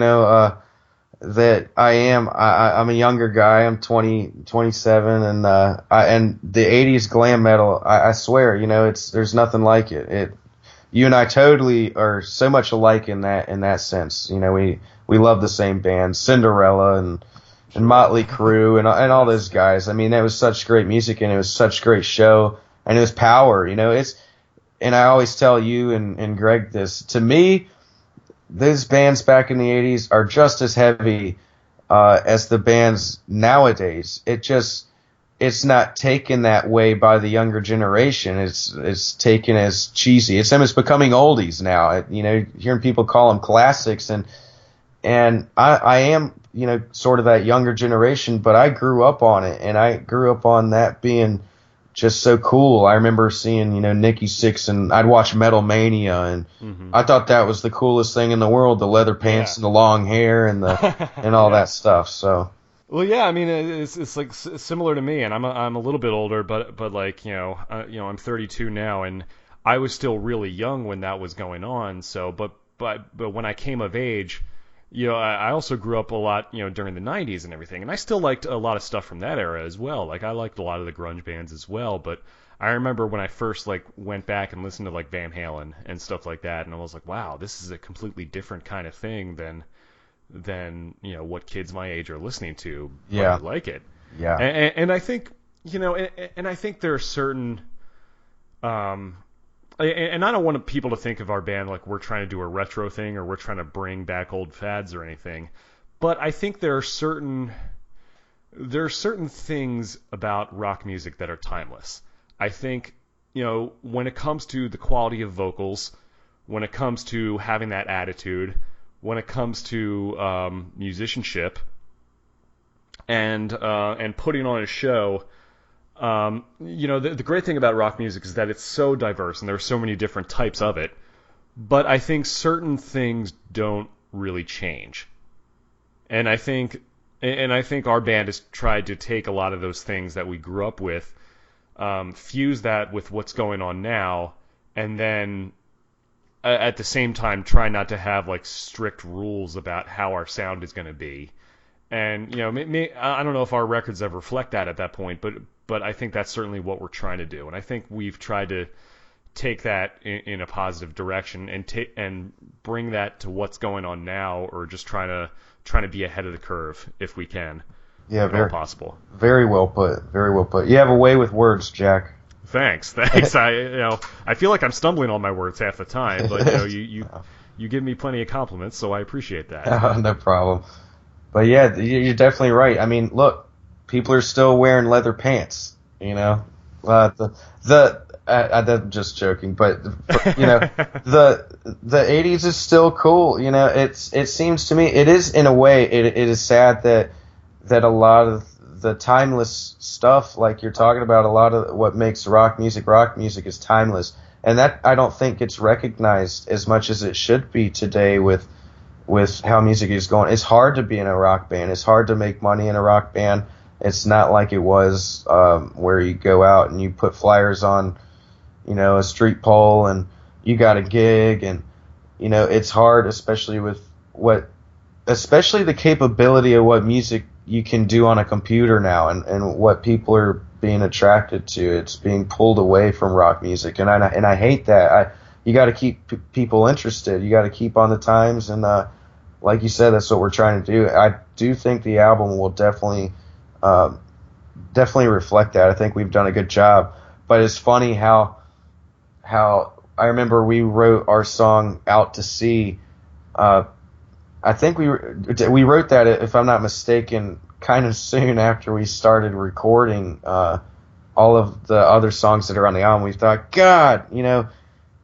that I'm a younger guy. I'm 27, and and the 80s glam metal, I swear, there's nothing like it. You and I totally are so much alike in that sense. We love the same bands, Cinderella and Motley Crue and all those guys. I mean, that was such great music, and it was such a great show, and it was power. And I always tell you and Greg this. To me, those bands back in the 80s are just as heavy as the bands nowadays. It's not taken that way by the younger generation. It's taken as cheesy. It's becoming oldies now. Hearing people call them classics, and and I am, sort of that younger generation, but I grew up on it, and I grew up on that being just so cool. I remember seeing, Nikki Sixx, and I'd watch Metal Mania, and I thought that was the coolest thing in the world, the leather pants and the long hair and and all that stuff. So. Well, yeah, I mean, it's like similar to me, and I'm a little bit older, but like I'm 32 now, and I was still really young when that was going on. So, but when I came of age, I also grew up a lot, during the 90s and everything, and I still liked a lot of stuff from that era as well. Like I liked a lot of the grunge bands as well, but I remember when I first like went back and listened to like Van Halen and stuff like that, and I was like, wow, this is a completely different kind of thing than what kids my age are listening to. Yeah, I like it. Yeah, and I think and I think there are certain and I don't want people to think of our band like we're trying to do a retro thing or we're trying to bring back old fads or anything, but I think there are certain things about rock music that are timeless. I think when it comes to the quality of vocals, when it comes to having that attitude, when it comes to musicianship and putting on a show, the great thing about rock music is that it's so diverse and there are so many different types of it. But I think certain things don't really change, and I think our band has tried to take a lot of those things that we grew up with, fuse that with what's going on now, and then at the same time try not to have like strict rules about how our sound is going to be. And I don't know if our records ever reflect that at that point, but I think that's certainly what we're trying to do. And I think we've tried to take that in a positive direction and bring that to what's going on now, or just trying to be ahead of the curve if we can. Yeah, very possible. Very well put. Very well put. You have a way with words, Jack. Thanks. I feel like I'm stumbling on my words half the time, but you give me plenty of compliments, so I appreciate that. No problem. But yeah, you're definitely right. I mean, look, people are still wearing leather pants. I'm just joking, but the 80s is still cool. It seems to me it is, in a way, it is sad that a lot of the timeless stuff, like you're talking about, a lot of what makes rock music is timeless, and that I don't think gets recognized as much as it should be today with how music is going. It's hard to be in a rock band. It's hard to make money in a rock band. It's not like it was where you go out and you put flyers on, a street pole and you got a gig, and it's hard, especially with especially the capability of what music you can do on a computer now, and what people are being attracted to. It's being pulled away from rock music, and I hate that. You got to keep people interested. You got to keep on the times, and like you said, that's what we're trying to do. I do think the album will definitely reflect that. I think we've done a good job. But it's funny how I remember we wrote our song "Out to Sea." I think we wrote that, if I'm not mistaken, kind of soon after we started recording all of the other songs that are on the album. We thought, God,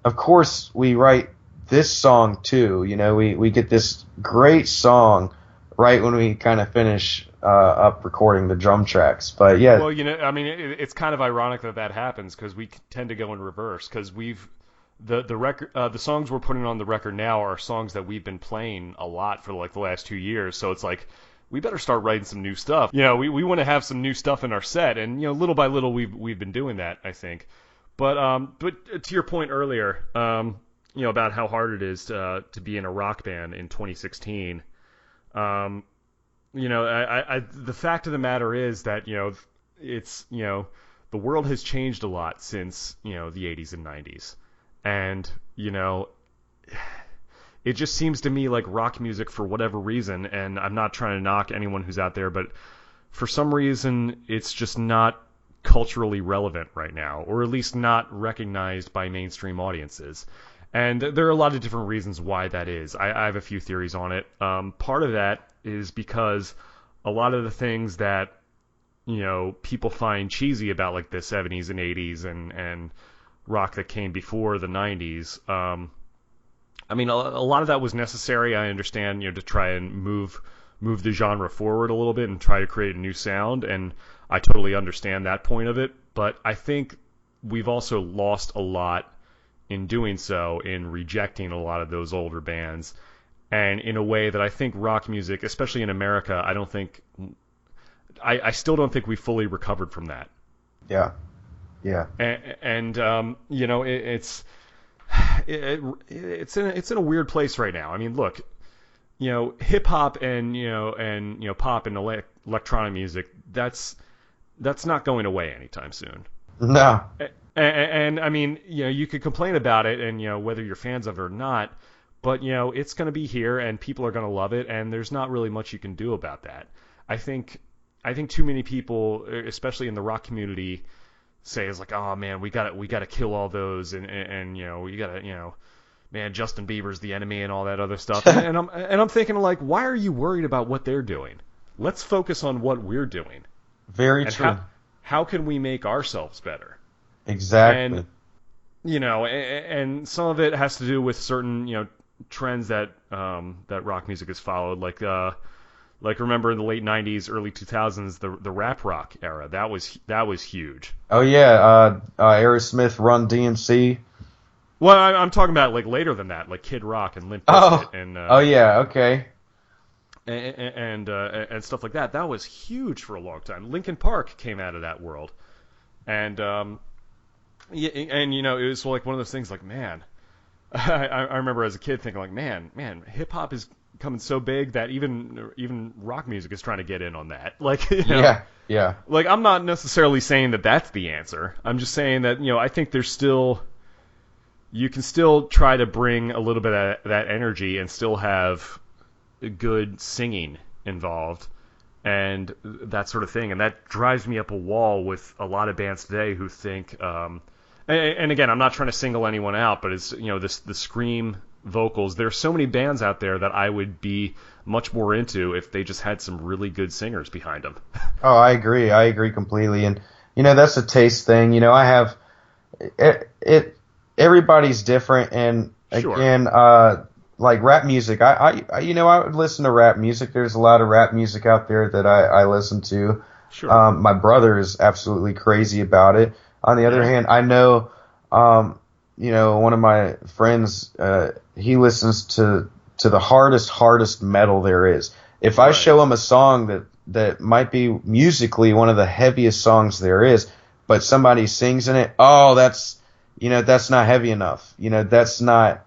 of course we write this song too. We get this great song right when we kind of finish up recording the drum tracks. But yeah. Well, I mean, it's kind of ironic that happens, because we tend to go in reverse, because the record, the songs we're putting on the record now are songs that we've been playing a lot for like the last 2 years. So it's like, we better start writing some new stuff. We want to have some new stuff in our set, and little by little we've been doing that, I think. But to your point earlier, about how hard it is to be in a rock band in 2016. The fact of the matter is that it's the world has changed a lot since the 80s and 90s. And, it just seems to me like rock music, for whatever reason, and I'm not trying to knock anyone who's out there, but for some reason it's just not culturally relevant right now, or at least not recognized by mainstream audiences. And there are a lot of different reasons why that is. I have a few theories on it. Part of that is because a lot of the things that, people find cheesy about like the 70s and 80s and rock that came before the 90s, I mean, a lot of that was necessary. I understand, to try and move the genre forward a little bit and try to create a new sound, and I totally understand that point of it. But I think we've also lost a lot in doing so, in rejecting a lot of those older bands, and in a way that I think rock music, especially in America, I still don't think we fully recovered from that. Yeah, yeah. It's in a weird place right now. I mean, look, hip hop and pop and electronic music, that's not going away anytime soon. No. And I mean, you could complain about it, and whether you're fans of it or not, but it's going to be here, and people are going to love it, and there's not really much you can do about that. I think too many people, especially in the rock community, say it's like, oh man, we got to kill all those, and you got to man, Justin Bieber's the enemy and all that other stuff. and I'm thinking, like, why are you worried about what they're doing? Let's focus on what we're doing. Very true. How can we make ourselves better? Exactly. And some of it has to do with certain trends that rock music has followed, like remember in the late 90s, early 2000s, the rap rock era. That was huge. Oh yeah, Aerosmith, Run DMC. Well, I'm talking about like later than that, like Kid Rock and Limp Bizkit and oh yeah, okay. And stuff like that. That was huge for a long time. Linkin Park came out of that world, and it was like one of those things. Like, man, I remember as a kid thinking, like, man, hip hop is coming so big that even rock music is trying to get in on that. Like, yeah. Like, I'm not necessarily saying that that's the answer. I'm just saying that I think there's still, you can still try to bring a little bit of that energy and still have good singing involved and that sort of thing. And that drives me up a wall with a lot of bands today who think, and again, I'm not trying to single anyone out, but it's the scream vocals. There's so many bands out there that I would be much more into if they just had some really good singers behind them. Oh, I agree completely. And that's a taste thing. I have it everybody's different, and again, sure. Like rap music, I would listen to rap music. There's a lot of rap music out there that I listen to. Sure. My brother is absolutely crazy about it. On the other hand, I know, one of my friends, he listens to the hardest metal there is. If I show him a song that might be musically one of the heaviest songs there is, but somebody sings in it, that's not heavy enough. That's not.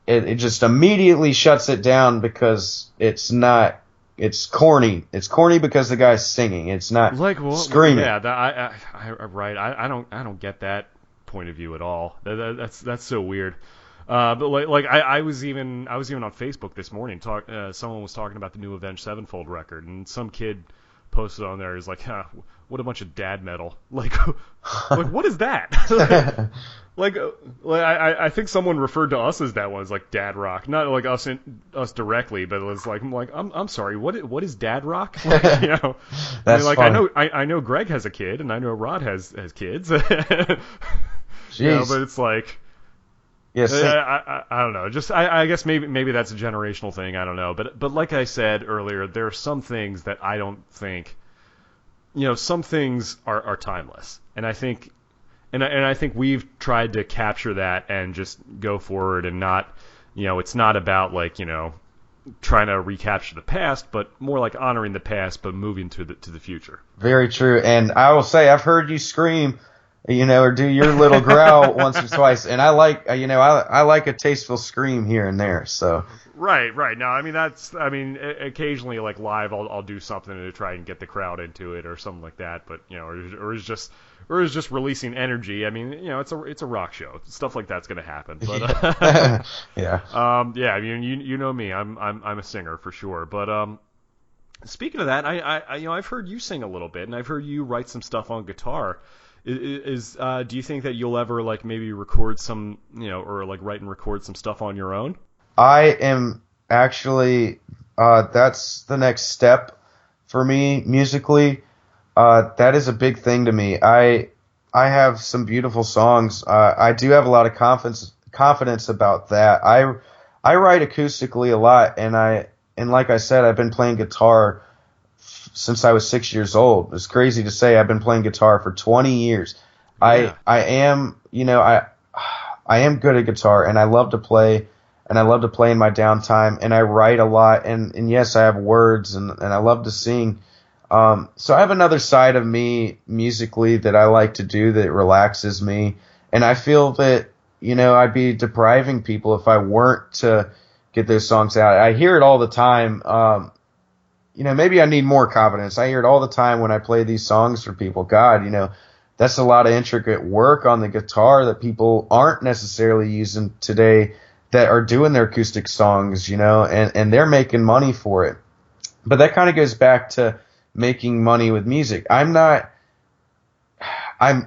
It just immediately shuts it down because it's not. It's corny. It's corny because the guy's singing. It's not screaming. Yeah, I don't get that point of view at all. That's so weird. But I was even on Facebook this morning. Someone was talking about the new Avenged Sevenfold record, and some kid posted on there. He's like, what a bunch of dad metal. Like what is that? I think someone referred to us as that one, as like dad rock, not like us directly, but it was like, I'm sorry, what is dad rock? That's funny. I know Greg has a kid, and I know Rod has kids. Jeez. But it's like, yes, I don't know. Just I guess maybe that's a generational thing. I don't know. But like I said earlier, there are some things that I don't think, some things are timeless, and I think. And I think we've tried to capture that and just go forward and not, it's not about trying to recapture the past, but more like honoring the past, but moving to the future. Very true. And I will say, I've heard you scream, or do your little growl once or twice, and I like, I like a tasteful scream here and there. So. Right. No, I mean, occasionally, like live, I'll do something to try and get the crowd into it or something like that. But or it's just releasing energy. I mean, it's a rock show. Stuff like that's going to happen. But yeah. I mean, you know me. I'm a singer for sure. But speaking of that, I've heard you sing a little bit, and I've heard you write some stuff on guitar. Do you think that you'll ever maybe record some, or write and record some stuff on your own? I am actually, that's the next step for me musically. That is a big thing to me. I have some beautiful songs. I do have a lot of confidence about that. I write acoustically a lot, and like I said, I've been playing guitar since I was 6 years old. It's crazy to say I've been playing guitar for 20 years. Yeah. I am, I am good at guitar, and I love to play, and I love to play in my downtime, and I write a lot, and yes, I have words, and I love to sing. So I have another side of me musically that I like to do that relaxes me, and I feel that, I'd be depriving people if I weren't to get those songs out. I hear it all the time. Maybe I need more confidence. I hear it all the time when I play these songs for people. God, that's a lot of intricate work on the guitar that people aren't necessarily using today that are doing their acoustic songs, and they're making money for it. But that kind of goes back to making money with music.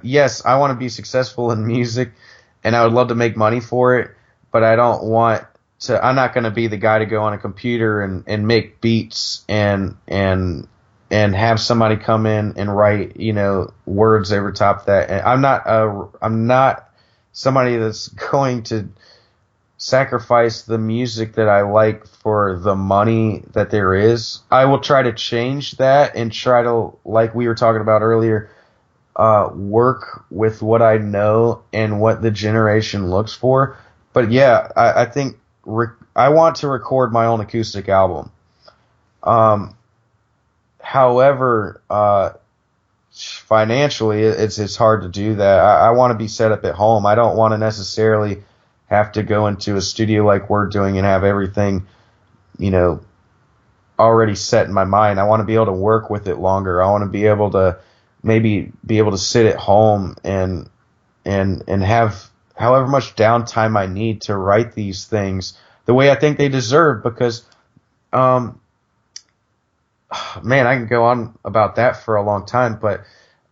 Yes, I want to be successful in music, and I would love to make money for it, but I'm not going to be the guy to go on a computer and make beats and have somebody come in and write, words over top of that. And I'm not somebody that's going to sacrifice the music that I like for the money that there is. I will try to change that and try to, like we were talking about earlier, work with what I know and what the generation looks for. But yeah, I think I want to record my own acoustic album. However, financially, it's hard to do that. I want to be set up at home. I don't want to necessarily have to go into a studio like we're doing and have everything, already set in my mind. I want to be able to work with it longer. I want to be able to maybe be able to sit at home and have however much downtime I need to write these things the way I think they deserve, because, man, I can go on about that for a long time, but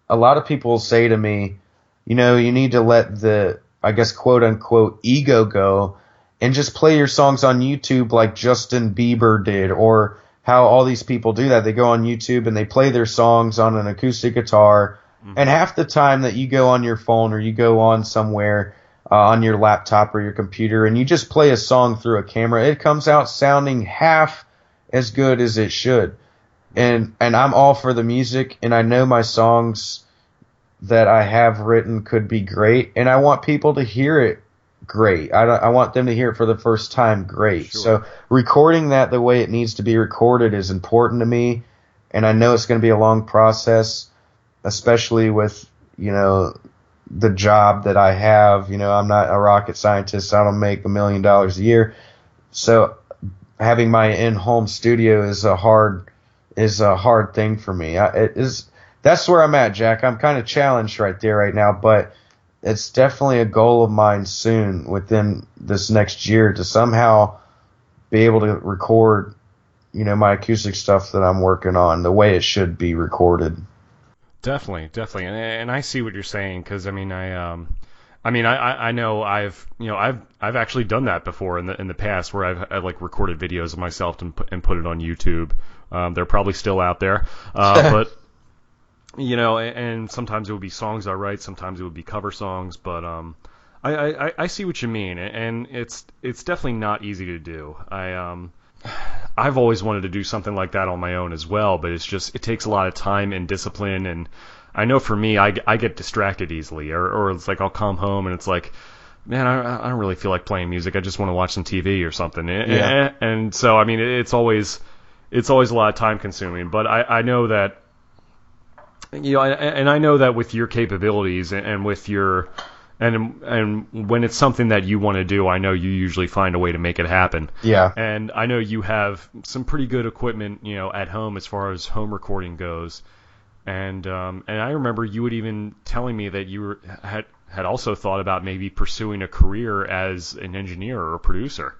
a lot of people say to me, you need to let the, I guess, quote unquote, ego go and just play your songs on YouTube like Justin Bieber did, or how all these people do that. They go on YouTube and they play their songs on an acoustic guitar, and half the time that you go on your phone or you go on somewhere on your laptop or your computer and you just play a song through a camera, it comes out sounding half as good as it should. And I'm all for the music, and I know my songs that I have written could be great, and I want people to hear it great. I want them to hear it for the first time great. Sure. So recording that the way it needs to be recorded is important to me, and I know it's going to be a long process, especially with, the job that I have. I'm not a rocket scientist. I don't make $1 million a year. So having my in-home studio is a hard thing for me. That's where I'm at, Jack. I'm kind of challenged right there right now, but it's definitely a goal of mine soon, within this next year, to somehow be able to record, my acoustic stuff that I'm working on the way it should be recorded. Definitely, and I see what you're saying, because I know I've actually done that before in the past, where I've like recorded videos of myself and put it on YouTube. They're probably still out there, but and sometimes it would be songs I write, sometimes it would be cover songs, but I see what you mean, and it's definitely not easy to do. I've always wanted to do something like that on my own as well, but it takes a lot of time and discipline, and I know for me, I get distracted easily, or it's like I'll come home and it's like, man, I don't really feel like playing music. I just want to watch some TV or something. Yeah. And so, it's always a lot of time consuming, but I know that, and I know that with your capabilities and with your, and when it's something that you want to do, I know you usually find a way to make it happen. Yeah. And I know you have some pretty good equipment, at home as far as home recording goes. And I remember you would even telling me that you had also thought about maybe pursuing a career as an engineer or a producer.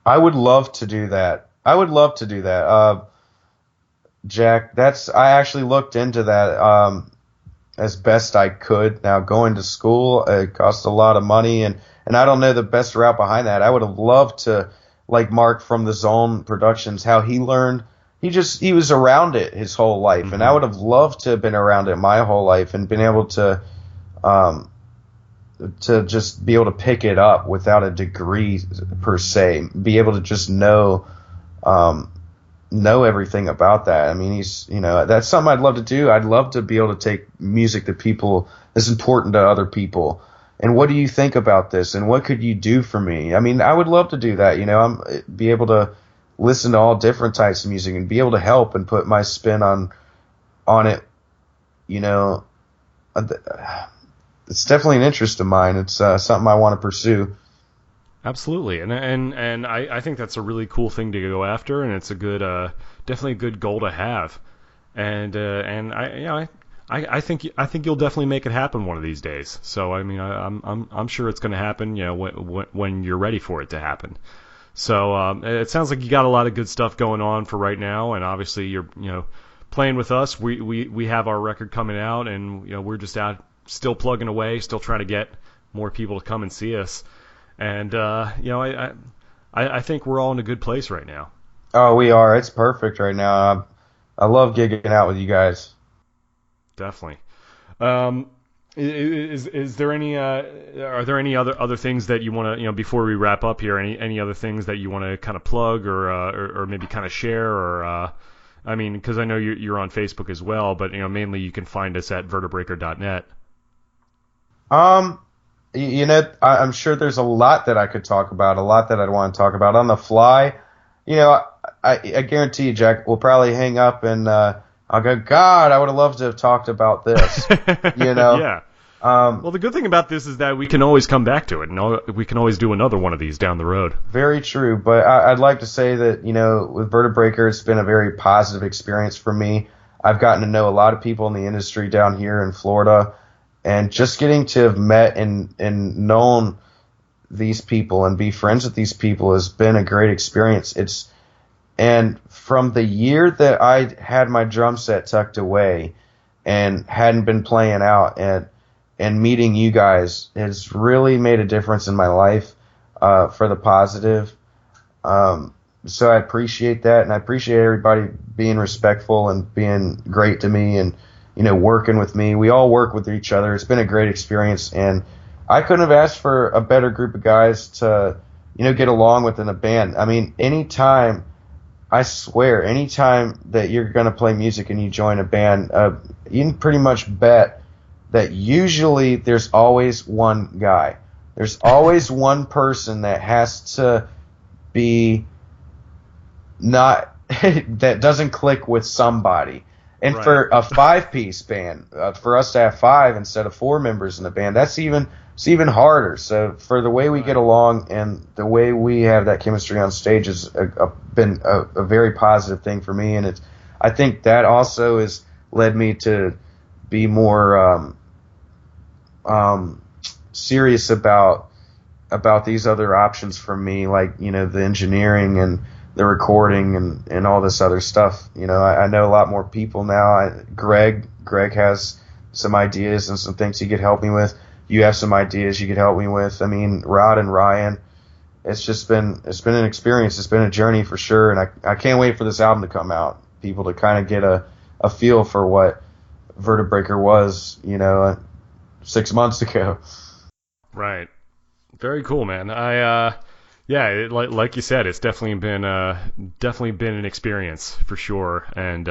I would love to do that. Jack, I actually looked into that as best I could. Now, going to school, it costs a lot of money, and I don't know the best route behind that. I would have loved to, like Mark from the Zone Productions, how he learned. He was around it his whole life, and I would have loved to have been around it my whole life and been able to to just be able to pick it up without a degree per se, be able to just know everything about that. I mean, that's something I'd love to do. I'd love to be able to take music to people that's important to other people. And what do you think about this? And what could you do for me? I mean, I would love to do that. Be able to listen to all different types of music and be able to help and put my spin on it. It's definitely an interest of mine. It's something I want to pursue. Absolutely, and I think that's a really cool thing to go after, and it's a good, definitely a good goal to have, and I think you'll definitely make it happen one of these days. So I mean, I'm sure it's going to happen, when you're ready for it to happen. So it sounds like you got a lot of good stuff going on for right now, and obviously you're playing with us. We have our record coming out, and we're just out still plugging away, still trying to get more people to come and see us. And I think we're all in a good place right now. Oh, we are. It's perfect right now. I love gigging out with you guys. Definitely. Is there any are there any other things that you want to before we wrap up here? Any other things that you want to kind of plug or maybe kind of share or I mean, because I know you're on Facebook as well, but mainly you can find us at vertebreaker.net. I'm sure there's a lot that I could talk about, a lot that I'd want to talk about on the fly. I guarantee you, Jack, we'll probably hang up and I'll go, God, I would have loved to have talked about this. Yeah. Well, the good thing about this is that we can always come back to it, and we can always do another one of these down the road. Very true, but I'd like to say that, with Vertebreaker, it's been a very positive experience for me. I've gotten to know a lot of people in the industry down here in Florida. And just getting to have met and known these people and be friends with these people has been a great experience. And from the year that I had my drum set tucked away and hadn't been playing out and meeting you guys has really made a difference in my life for the positive. So I appreciate that, and I appreciate everybody being respectful and being great to me and working with me. We all work with each other. It's been a great experience, and I couldn't have asked for a better group of guys to, get along with in a band. I mean, anytime that you're going to play music and you join a band, you can pretty much bet that usually there's always one guy. There's always one person that has to be not, that doesn't click with somebody. And right. For a 5-piece band, for us to have 5 instead of 4 members in the band, it's even harder. So for the way we get along and the way we have that chemistry on stage has been a very positive thing for me. And I think that also has led me to be more serious about these other options for me, like the engineering and the recording and all this other stuff. I know a lot more people now. Greg has some ideas and some things he could help me with. You have some ideas you could help me with. I mean, Rod and Ryan. It's been an experience. It's been a journey for sure, and I can't wait for this album to come out. People to kind of get a feel for what Vertebreaker was, 6 months ago. Right. Very cool, man. Yeah, like you said, it's definitely been an experience for sure, and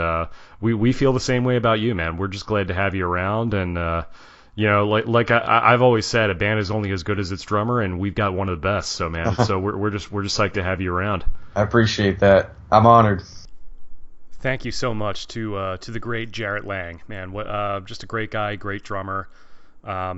we feel the same way about you, man. We're just glad to have you around, and like I've always said, a band is only as good as its drummer, and we've got one of the best. So, man, so we're just psyched to have you around. I appreciate that. I'm honored. Thank you so much to the great Jarrett Lange, man. Just a great guy, great drummer.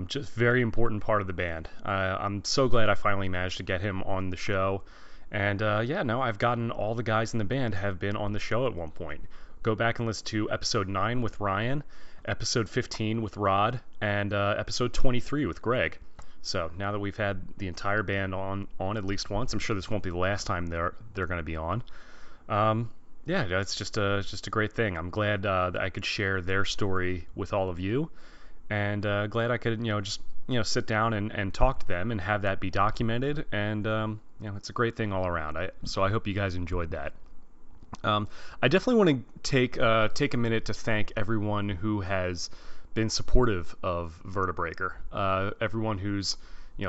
Just very important part of the band. I'm so glad I finally managed to get him on the show. And I've gotten all the guys in the band have been on the show at one point. Go back and listen to episode 9 with Ryan, episode 15 with Rod, and episode 23 with Greg. So now that we've had the entire band on at least once, I'm sure this won't be the last time they're going to be on. It's just a great thing. I'm glad that I could share their story with all of you. And glad I could, sit down and talk to them and have that be documented. And, it's a great thing all around. So I hope you guys enjoyed that. I definitely want to take a minute to thank everyone who has been supportive of Vertebreaker. Everyone who's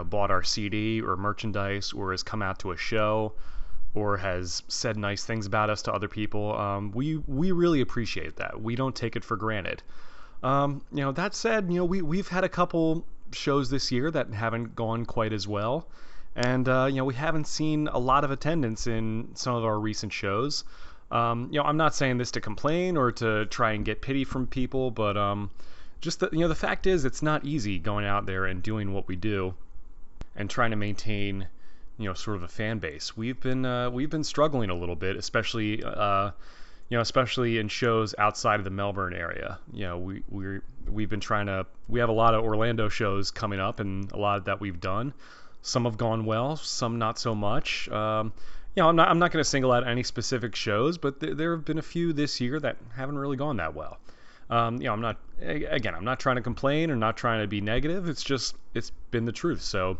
bought our CD or merchandise, or has come out to a show, or has said nice things about us to other people. We really appreciate that. We don't take it for granted. That said, we've had a couple shows this year that haven't gone quite as well, and we haven't seen a lot of attendance in some of our recent shows. I'm not saying this to complain or to try and get pity from people, but just the fact is, it's not easy going out there and doing what we do and trying to maintain sort of a fan base. We've been struggling a little bit, especially especially in shows outside of the Melbourne area. We've been trying to. We have a lot of Orlando shows coming up, and a lot that we've done. Some have gone well, some not so much. I'm not going to single out any specific shows, but there have been a few this year that haven't really gone that well. I'm not trying to complain or not trying to be negative. It's been the truth. So.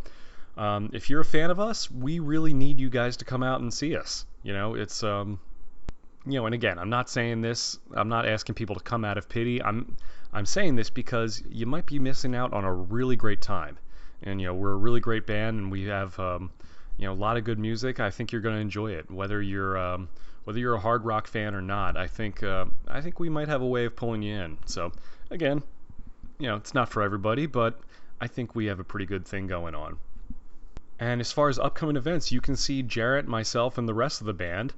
If you're a fan of us, we really need you guys to come out and see us. It's and again, I'm not saying this. I'm not asking people to come out of pity. I'm saying this because you might be missing out on a really great time. And we're a really great band, and we have a lot of good music. I think you're going to enjoy it, whether you're a hard rock fan or not. I think we might have a way of pulling you in. So again, it's not for everybody, but I think we have a pretty good thing going on. And as far as upcoming events, you can see Jarrett, myself, and the rest of the band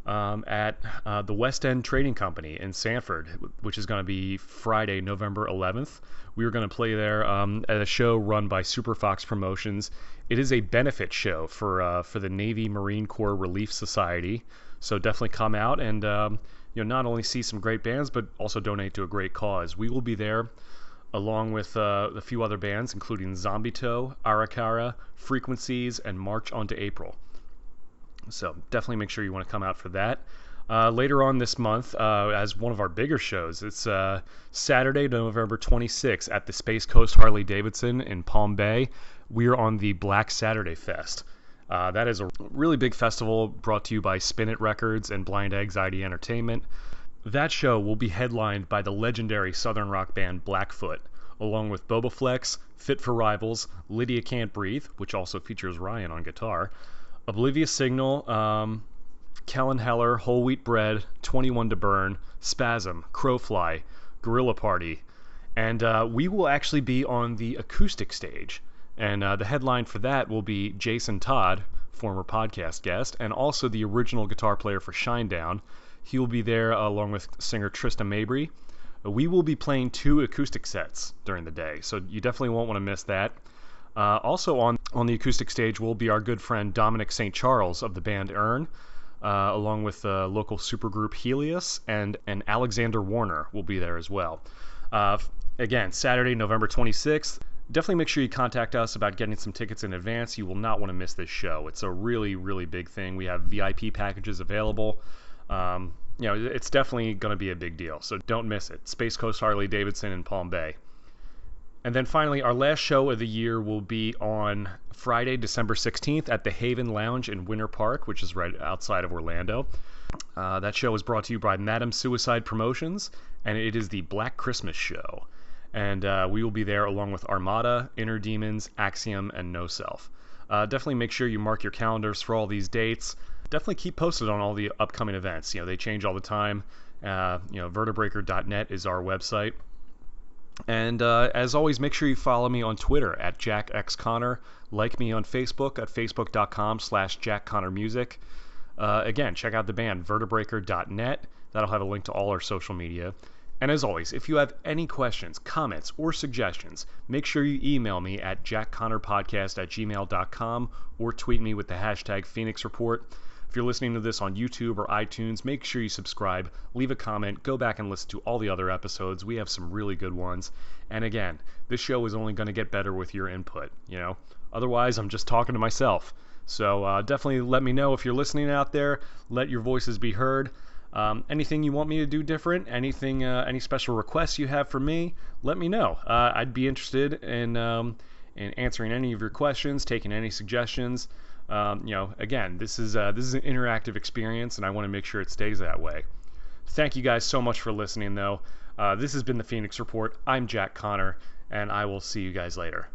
at the West End Trading Company in Sanford, which is going to be Friday, November 11th. We are going to play there at a show run by Super Fox Promotions. It is a benefit show for the Navy Marine Corps Relief Society. So definitely come out and not only see some great bands, but also donate to a great cause. We will be there, along with a few other bands, including Zombie Toe, Arakara, Frequencies, and March on to April. So definitely make sure you want to come out for that. Later on this month, as one of our bigger shows, it's Saturday, November 26th at the Space Coast Harley Davidson in Palm Bay. We're on the Black Saturday Fest. That is a really big festival brought to you by Spin It Records and Blind Anxiety Entertainment. That show will be headlined by the legendary southern rock band Blackfoot, along with Boba Flex, Fit for Rivals, Lydia Can't Breathe, which also features Ryan on guitar, Oblivious Signal, Kellen Heller, Whole Wheat Bread, 21 to Burn, Spasm, Crowfly, Gorilla Party, and we will actually be on the acoustic stage. And the headline for that will be Jason Todd, former podcast guest, and also the original guitar player for Shinedown. He will be there along with singer Trista Mabry. We will be playing 2 acoustic sets during the day, so you definitely won't want to miss that. Also on the acoustic stage will be our good friend Dominic St. Charles of the band Earn, along with local supergroup Helios, and Alexander Warner will be there as well. Again, Saturday, November 26th. Definitely make sure you contact us about getting some tickets in advance. You will not want to miss this show. It's a really, really big thing. We have VIP packages available. It's definitely going to be a big deal, so don't miss it. Space Coast Harley Davidson in Palm Bay. And then finally, our last show of the year will be on Friday, December 16th at the Haven Lounge in Winter Park, which is right outside of Orlando. That show is brought to you by Madam Suicide Promotions, and it is the Black Christmas show. And we will be there along with Armada, Inner Demons, Axiom, and No Self. Definitely make sure you mark your calendars for all these dates. Definitely keep posted on all the upcoming events. They change all the time. Vertebreaker.net is our website. And as always, make sure you follow me on Twitter at JackXConnor. Like me on Facebook at facebook.com/JackConnorMusic. Again, check out the band, Vertebreaker.net. That'll have a link to all our social media. And as always, if you have any questions, comments, or suggestions, make sure you email me at jackconnorpodcast@gmail.com or tweet me with the hashtag Phoenix Report. If you're listening to this on YouTube or iTunes, make sure you subscribe, leave a comment, go back and listen to all the other episodes. We have some really good ones. And again, this show is only going to get better with your input, Otherwise, I'm just talking to myself. So definitely let me know if you're listening out there. Let your voices be heard. Anything you want me to do different, any special requests you have for me, let me know. I'd be interested in answering any of your questions, taking any suggestions. Again, this is an interactive experience, and I want to make sure it stays that way. Thank you guys so much for listening, though. This has been the Phoenix Report. I'm Jack Connor, and I will see you guys later.